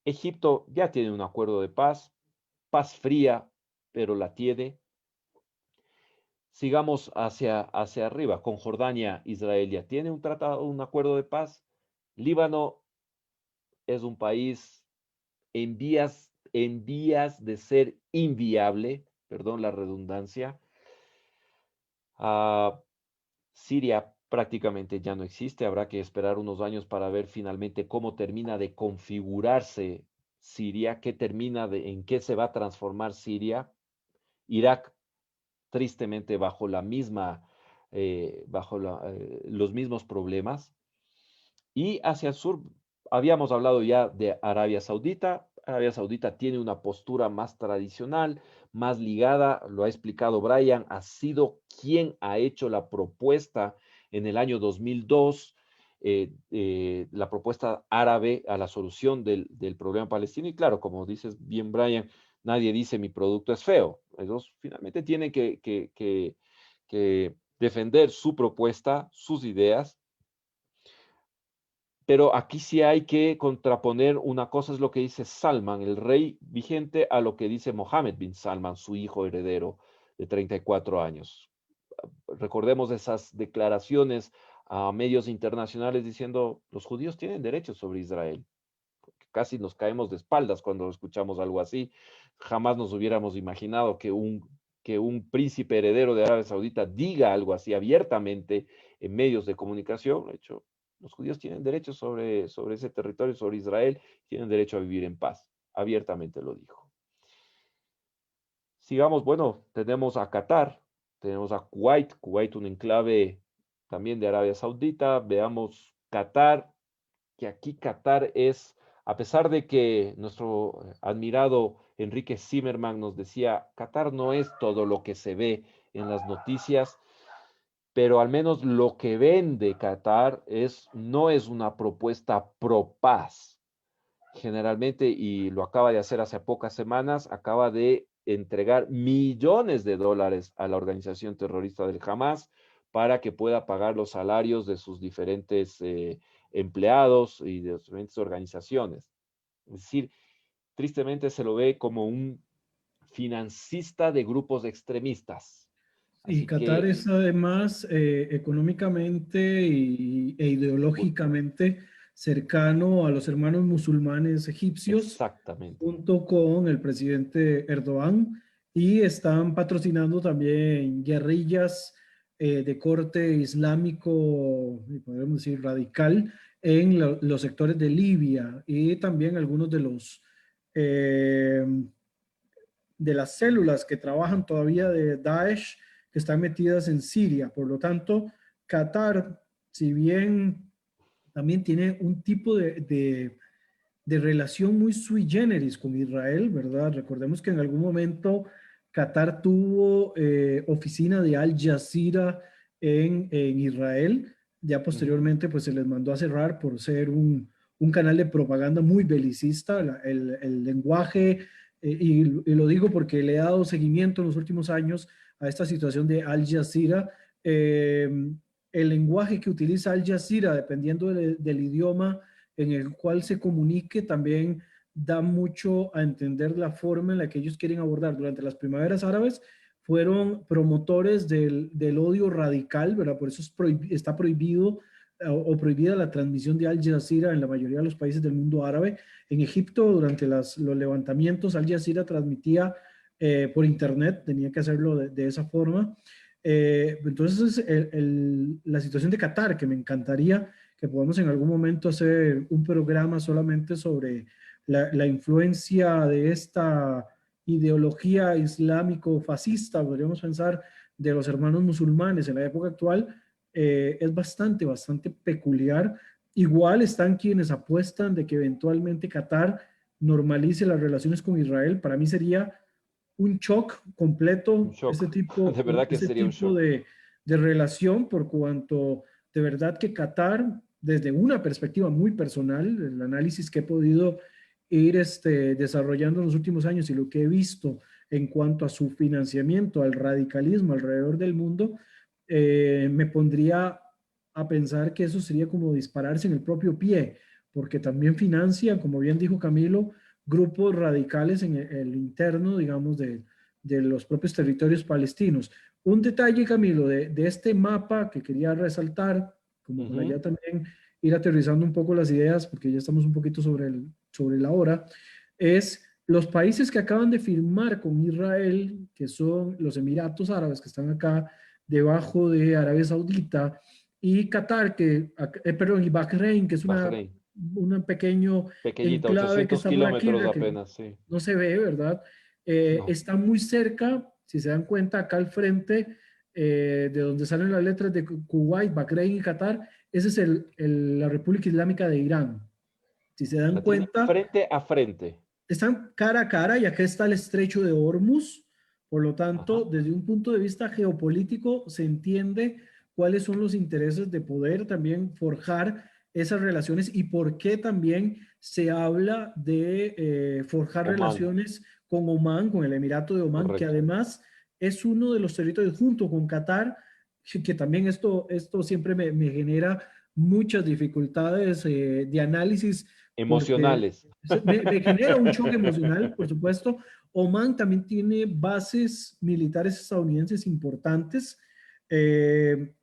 Egipto ya tiene un acuerdo de paz, paz fría, pero la tiene. Sigamos hacia arriba, con Jordania, Israel ya tiene un tratado, un acuerdo de paz. Líbano es un país en vías de ser inviable, perdón la redundancia. Ah, Siria prácticamente ya no existe, habrá que esperar unos años para ver finalmente cómo termina de configurarse Siria, en qué se va a transformar Siria. Irak, tristemente, los mismos problemas. Y hacia el sur, habíamos hablado ya de Arabia Saudita. Arabia Saudita tiene una postura más tradicional, más ligada, lo ha explicado Brian, ha sido quien ha hecho la propuesta en el año 2002, la propuesta árabe a la solución del problema palestino. Y claro, como dices bien, Brian, nadie dice mi producto es feo. Ellos finalmente tienen que defender su propuesta, sus ideas, pero aquí sí hay que contraponer una cosa, es lo que dice Salman, el rey vigente, a lo que dice Mohammed bin Salman, su hijo heredero de 34 años. Recordemos esas declaraciones a medios internacionales diciendo, los judíos tienen derechos sobre Israel. Casi nos caemos de espaldas cuando escuchamos algo así. Jamás nos hubiéramos imaginado que un príncipe heredero de Arabia Saudita diga algo así abiertamente en medios de comunicación. De hecho, los judíos tienen derecho sobre ese territorio, sobre Israel, tienen derecho a vivir en paz. Abiertamente lo dijo. Sigamos, bueno, tenemos a Qatar, tenemos a Kuwait, Kuwait un enclave también de Arabia Saudita. Veamos Qatar, que aquí Qatar es, a pesar de que nuestro admirado Enrique Zimmerman nos decía, Qatar no es todo lo que se ve en las noticias, pero al menos lo que vende Qatar no es una propuesta pro paz. Generalmente, y lo acaba de hacer hace pocas semanas, acaba de entregar millones de dólares a la organización terrorista del Hamas para que pueda pagar los salarios de sus diferentes empleados y de sus diferentes organizaciones. Es decir, tristemente se lo ve como financista de grupos extremistas. Y Así Qatar que, es además económicamente e ideológicamente cercano a los hermanos musulmanes egipcios, exactamente. junto con el presidente Erdogan, y están patrocinando también guerrillas de corte islámico, y podríamos decir radical, en los sectores de Libia y también algunos eh, de las células que trabajan todavía de Daesh que están metidas en Siria. Por lo tanto, Qatar, si bien también tiene un tipo de relación muy sui generis con Israel, ¿verdad? Recordemos que en algún momento Qatar tuvo oficina de Al Jazeera en Israel. Ya Ujú. posteriormente, pues se les mandó a cerrar por ser un canal de propaganda muy belicista. El lenguaje, y lo digo porque le he dado seguimiento en los últimos años a esta situación de Al Jazeera. Eh, el lenguaje que utiliza Al Jazeera, dependiendo del idioma en el cual se comunique, también da mucho a entender la forma en la que ellos quieren abordar. Durante las primaveras árabes fueron promotores del odio radical, ¿verdad? Por eso está prohibido o prohibida la transmisión de Al Jazeera en la mayoría de los países del mundo árabe. En Egipto, durante los levantamientos, Al Jazeera transmitía por internet, tenía que hacerlo de esa forma. Entonces, la situación de Qatar, que me encantaría que podamos en algún momento hacer un programa solamente sobre la influencia de esta ideología islámico-fascista, podríamos pensar, de los hermanos musulmanes en la época actual, es bastante peculiar. Igual están quienes apuestan de que eventualmente Qatar normalice las relaciones con Israel. Para mí sería un shock Un completo shock. De verdad que ese sería un tipo shock. de relación, por cuanto de verdad que Qatar, desde una perspectiva muy personal, el análisis que he podido ir desarrollando en los últimos años y lo que he visto en cuanto a su financiamiento al radicalismo alrededor del mundo, me pondría a pensar que eso sería como dispararse en el propio pie, porque también financia, como bien dijo Camilo, grupos radicales en el interno, digamos, de los propios territorios palestinos. Un detalle, Camilo, de este mapa que quería resaltar, como para Ujú. ya también ir aterrizando un poco las ideas, porque ya estamos un poquito sobre la hora, es los países que acaban de firmar con Israel, que son los Emiratos Árabes, que están acá debajo de Arabia Saudita, y Qatar, perdón, y Bahrein, que es Bahrein. un pequeño Pequeñita, enclave que 800 está por aquí, kilómetros ¿verdad? Que apenas, sí. no se ve, ¿verdad? No. Está muy cerca, si se dan cuenta, acá al frente, de donde salen las letras de Kuwait, Bahrein y Qatar, esa es la República Islámica de Irán. Si se dan La tiene cuenta, frente a frente. están cara a cara y acá está el estrecho de Hormuz. Por lo tanto, Ajá. desde un punto de vista geopolítico, se entiende cuáles son los intereses de poder también forjar esas relaciones y por qué también se habla de forjar Oman, relaciones con Omán, con el Emirato de Omán, que correcto. además es uno de los territorios junto con Qatar, que también esto siempre me genera muchas dificultades de análisis porque Emocionales. me genera un choque emocional, por supuesto. Oman también tiene bases militares estadounidenses importantes, eh,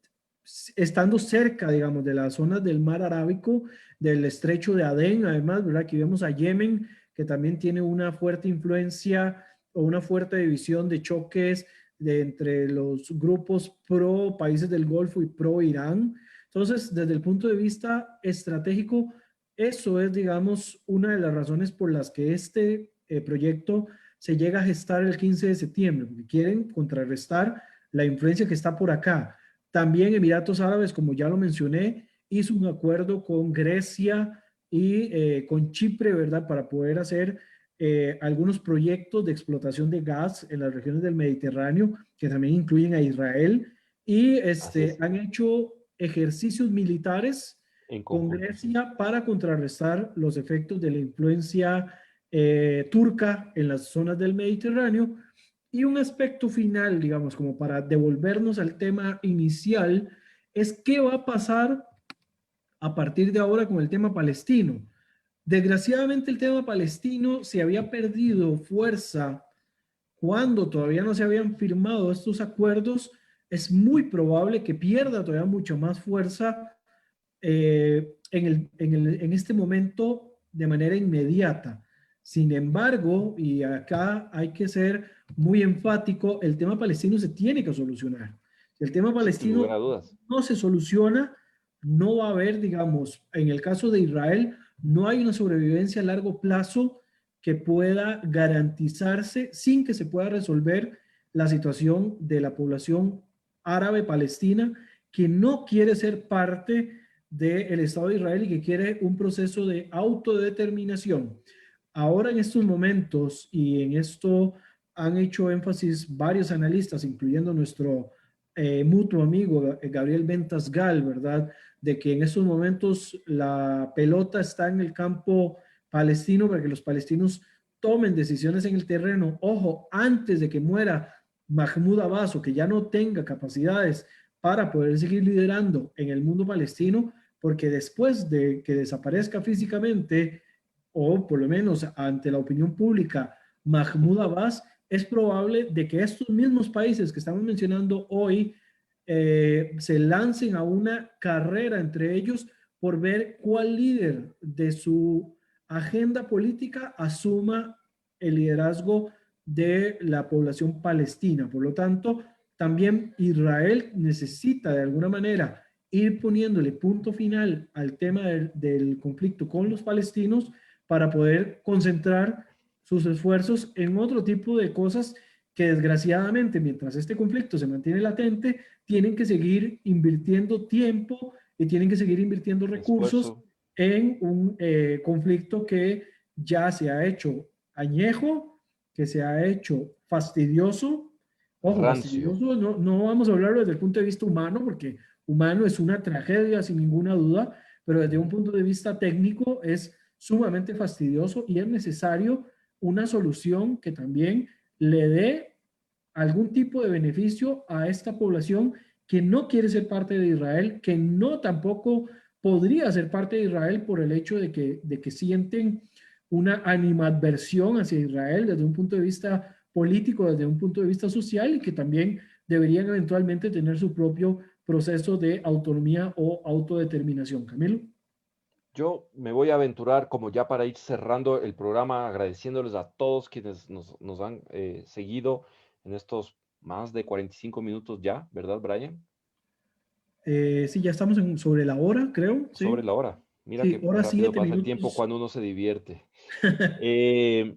estando cerca, digamos, de las zonas del mar Arábico, del estrecho de Adén, además, ¿verdad? Aquí vemos a Yemen, que también tiene una fuerte influencia o una fuerte división de choques entre los grupos pro países del Golfo y pro Irán. Entonces, desde el punto de vista estratégico, eso es, digamos, una de las razones por las que este proyecto se llega a gestar el 15 de septiembre, porque quieren contrarrestar la influencia que está por acá. También Emiratos Árabes, como ya lo mencioné, hizo un acuerdo con Grecia y con Chipre, ¿verdad? Para poder hacer algunos proyectos de explotación de gas en las regiones del Mediterráneo, que también incluyen a Israel, y Así es, han hecho ejercicios militares en con conjunto, sí. Grecia para contrarrestar los efectos de la influencia turca en las zonas del Mediterráneo. Y un aspecto final, digamos, como para devolvernos al tema inicial, es qué va a pasar a partir de ahora con el tema palestino. Desgraciadamente el tema palestino se había perdido fuerza cuando todavía no se habían firmado estos acuerdos, es muy probable que pierda todavía mucho más fuerza en este momento de manera inmediata. Sin embargo, y acá hay que ser muy enfático, el tema palestino se tiene que solucionar. Si el tema Sin lugar palestino a dudas. no se soluciona, no va a haber, digamos, en el caso de Israel, no hay una sobrevivencia a largo plazo que pueda garantizarse sin que se pueda resolver la situación de la población árabe palestina que no quiere ser parte del Estado de Israel y que quiere un proceso de autodeterminación. Ahora en estos momentos, y en esto han hecho énfasis varios analistas, incluyendo nuestro mutuo amigo Gabriel Ventas Gal, ¿verdad? De que en estos momentos la pelota está en el campo palestino para que los palestinos tomen decisiones en el terreno. Ojo, antes de que muera Mahmoud Abbas o que ya no tenga capacidades para poder seguir liderando en el mundo palestino, porque después de que desaparezca físicamente, o por lo menos ante la opinión pública, Mahmoud Abbas, es probable de que estos mismos países que estamos mencionando hoy se lancen a una carrera entre ellos por ver cuál líder de su agenda política asuma el liderazgo de la población palestina. Por lo tanto, también Israel necesita de alguna manera ir poniéndole punto final al tema del conflicto con los palestinos para poder concentrar sus esfuerzos en otro tipo de cosas que desgraciadamente, mientras este conflicto se mantiene latente, tienen que seguir invirtiendo tiempo y tienen que seguir invirtiendo recursos Esfuerzo, en un conflicto que ya se ha hecho añejo, que se ha hecho fastidioso. Ojo, rancio. fastidioso, no, no vamos a hablarlo desde el punto de vista humano, porque humano es una tragedia sin ninguna duda, pero desde un Ujú. punto de vista técnico es sumamente fastidioso y es necesario una solución que también le dé algún tipo de beneficio a esta población que no quiere ser parte de Israel, que no tampoco podría ser parte de Israel por el hecho de que sienten una animadversión hacia Israel desde un punto de vista político, desde un punto de vista social y que también deberían eventualmente tener su propio proceso de autonomía o autodeterminación. Camilo. Yo me voy a aventurar como ya para ir cerrando el programa, agradeciéndoles a todos quienes nos han seguido en estos más de 45 minutos ya, ¿verdad, Brian? Sí, ya estamos sobre la hora, creo, Sobre sí. la hora. Mira Sí, qué hora rápido siete pasa el tiempo minutos. cuando uno se divierte. Eh,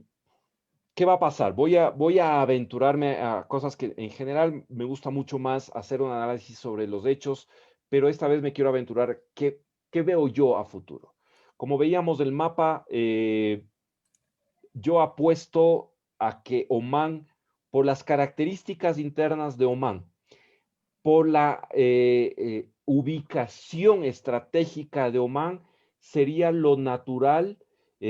¿Qué va a pasar? Voy a aventurarme a cosas que en general me gusta mucho más hacer un análisis sobre los hechos, pero esta vez me quiero aventurar qué veo yo a futuro. Como veíamos del mapa, yo apuesto a que Omán, por las características internas de Omán, por la ubicación estratégica de Omán, sería lo natural,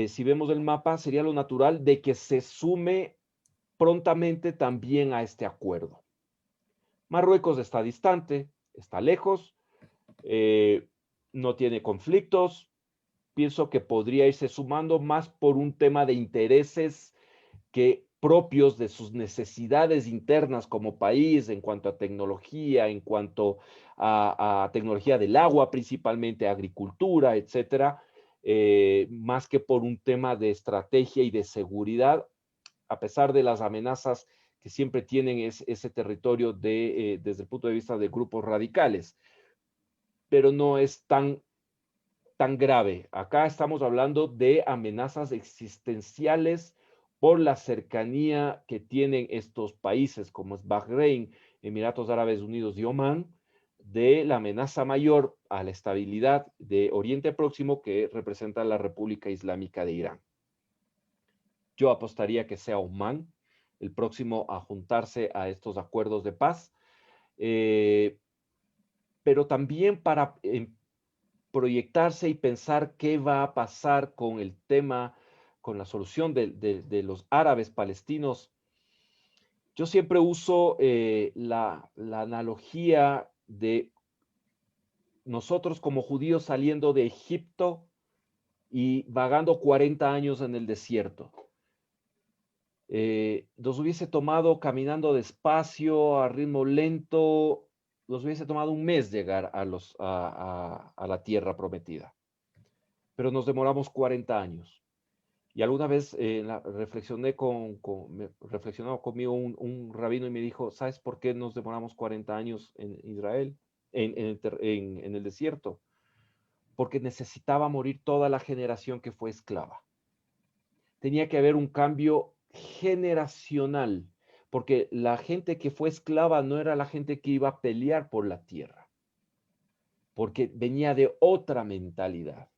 si vemos el mapa, sería lo natural de que se sume prontamente también a este acuerdo. Marruecos está distante, está lejos, eh, no tiene conflictos, pienso que podría irse sumando más por un tema de intereses que propios de sus necesidades internas como país en cuanto a tecnología, en cuanto a tecnología del agua, principalmente agricultura, etcétera, más que por un tema de estrategia y de seguridad, a pesar de las amenazas que siempre tienen ese territorio desde el punto de vista de grupos radicales, pero no es tan grave. Acá estamos hablando de amenazas existenciales por la cercanía que tienen estos países como es Bahrein, Emiratos Árabes Unidos y Omán, de la amenaza mayor a la estabilidad de Oriente Próximo que representa la República Islámica de Irán. Yo apostaría que sea Omán el próximo a juntarse a estos acuerdos de paz, pero también para proyectarse y pensar qué va a pasar con el tema, con la solución de los árabes palestinos. Yo siempre uso la analogía de nosotros como judíos saliendo de Egipto y vagando 40 años en el desierto. nos hubiese tomado caminando despacio, a ritmo lento, nos hubiese tomado un mes llegar a la tierra prometida. Pero nos demoramos 40 años. Y alguna vez reflexionó conmigo un rabino y me dijo, ¿sabes por qué nos demoramos 40 años en Israel, en el desierto? Porque necesitaba morir toda la generación que fue esclava. Tenía que haber un cambio generacional, porque la gente que fue esclava no era la gente que iba a pelear por la tierra, porque venía de otra mentalidad.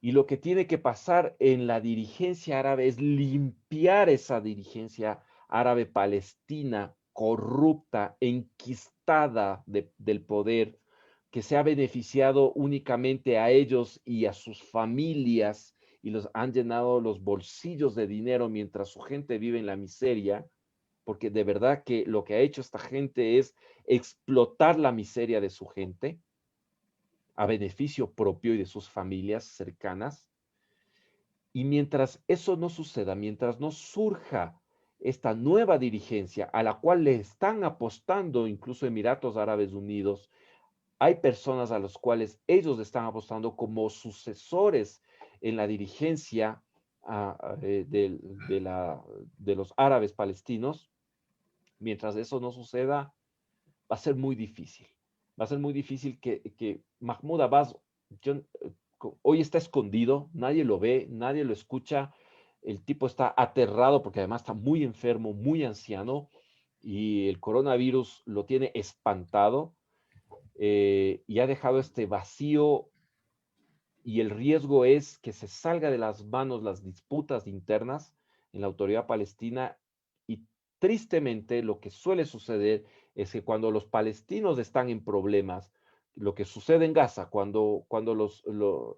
Y lo que tiene que pasar en la dirigencia árabe es limpiar esa dirigencia árabe palestina corrupta, enquistada del poder, que se ha beneficiado únicamente a ellos y a sus familias y los han llenado los bolsillos de dinero mientras su gente vive en la miseria, porque de verdad que lo que ha hecho esta gente es explotar la miseria de su gente a beneficio propio y de sus familias cercanas. Y mientras eso no suceda, mientras no surja esta nueva dirigencia a la cual le están apostando incluso Emiratos Árabes Unidos, hay personas a las cuales ellos están apostando como sucesores en la dirigencia de los árabes palestinos. Mientras eso no suceda, va a ser muy difícil. Va a ser muy difícil que Mahmoud Abbas hoy está escondido, nadie lo ve, nadie lo escucha. El tipo está aterrado porque además está muy enfermo, muy anciano y el coronavirus lo tiene espantado y ha dejado este vacío y el riesgo es que se salga de las manos las disputas internas en la autoridad palestina y tristemente lo que suele suceder es que cuando los palestinos están en problemas, lo que sucede en Gaza, cuando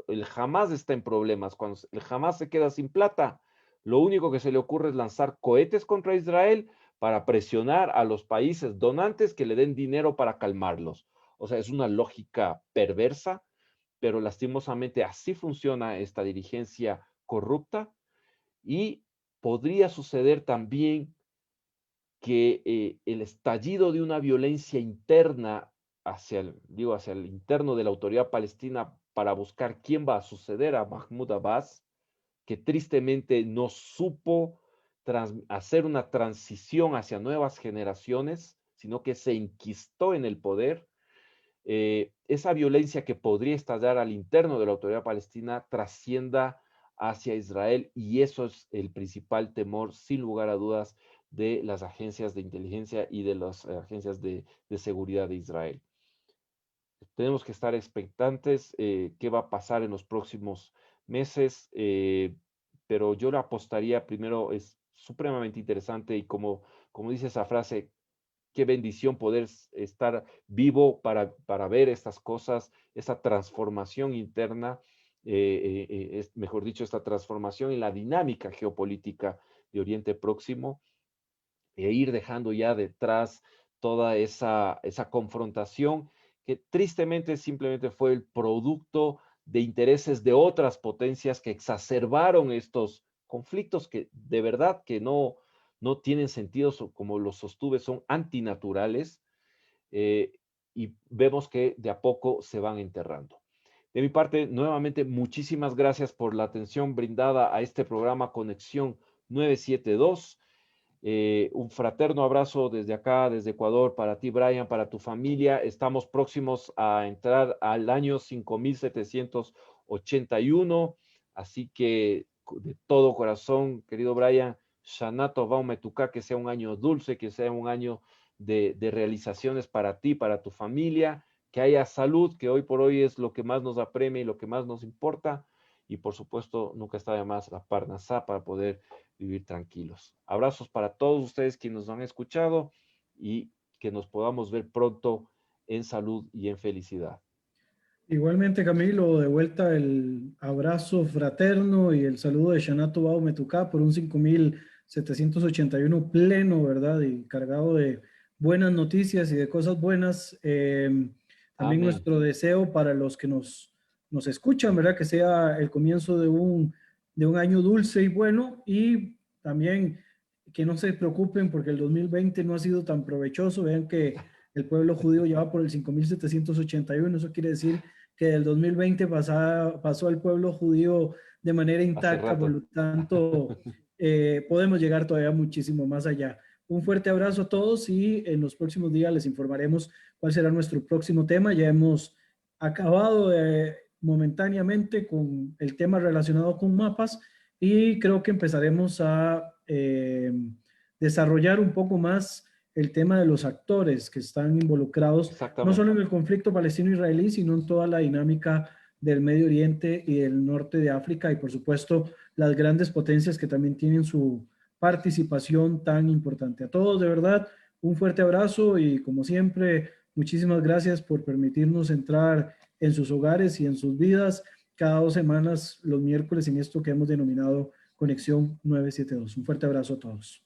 el Hamas está en problemas, cuando el Hamas se queda sin plata, lo único que se le ocurre es lanzar cohetes contra Israel para presionar a los países donantes que le den dinero para calmarlos. O sea, es una lógica perversa, pero lastimosamente así funciona esta dirigencia corrupta y podría suceder también que el estallido de una violencia interna hacia el interno de la autoridad palestina para buscar quién va a suceder a Mahmoud Abbas, que tristemente no supo hacer una transición hacia nuevas generaciones, sino que se enquistó en el poder. Esa violencia que podría estallar al interno de la autoridad palestina trascienda hacia Israel y eso es el principal temor, sin lugar a dudas, de las agencias de inteligencia y de las agencias de seguridad de Israel. Tenemos que estar expectantes qué va a pasar en los próximos meses, pero yo le apostaría primero, es supremamente interesante y como dice esa frase, qué bendición poder estar vivo para ver estas cosas, esa transformación interna, mejor dicho, esta transformación en la dinámica geopolítica de Oriente Próximo e ir dejando ya detrás toda esa confrontación que tristemente simplemente fue el producto de intereses de otras potencias que exacerbaron estos conflictos que de verdad que no tienen sentido, como los sostuve, son antinaturales eh, y vemos que de a poco se van enterrando. De mi parte, nuevamente, muchísimas gracias por la atención brindada a este programa Conexión 972. Un fraterno abrazo desde acá, desde Ecuador, para ti, Brian, para tu familia. Estamos próximos a entrar al año 5781, así que de todo corazón, querido Brian, Shana Tova Umetuká, que sea un año dulce, que sea un año de realizaciones para ti, para tu familia, que haya salud, que hoy por hoy es lo que más nos apremia y lo que más nos importa, y por supuesto, nunca está de más la Parnasá para poder vivir tranquilos. Abrazos para todos ustedes quienes nos han escuchado y que nos podamos ver pronto en salud y en felicidad. Igualmente, Camilo, de vuelta el abrazo fraterno y el saludo de Shanato Bao Metuká por un 5781 pleno, ¿verdad? Y cargado de buenas noticias y de cosas buenas. También Amén. nuestro deseo para los que nos escuchan, ¿verdad? Que sea el comienzo de un año dulce y bueno. Y también que no se preocupen porque el 2020 no ha sido tan provechoso. Vean que el pueblo judío ya va por el 5.781. Eso quiere decir que del 2020 pasó al pueblo judío de manera Hace intacta, por rato. lo tanto podemos llegar todavía muchísimo más allá. Un fuerte abrazo a todos y en los próximos días les informaremos cuál será nuestro próximo tema. Ya hemos acabado momentáneamente con el tema relacionado con mapas y creo que empezaremos a desarrollar un poco más el tema de los actores que están involucrados, no solo Exactamente. en el conflicto palestino-israelí, sino en toda la dinámica del Medio Oriente y del norte de África y por supuesto las grandes potencias que también tienen su participación tan importante. A todos, de verdad, un fuerte abrazo y como siempre, muchísimas gracias por permitirnos entrar en sus hogares y en sus vidas cada 2 semanas, los miércoles, en esto que hemos denominado Conexión 972. Un fuerte abrazo a todos.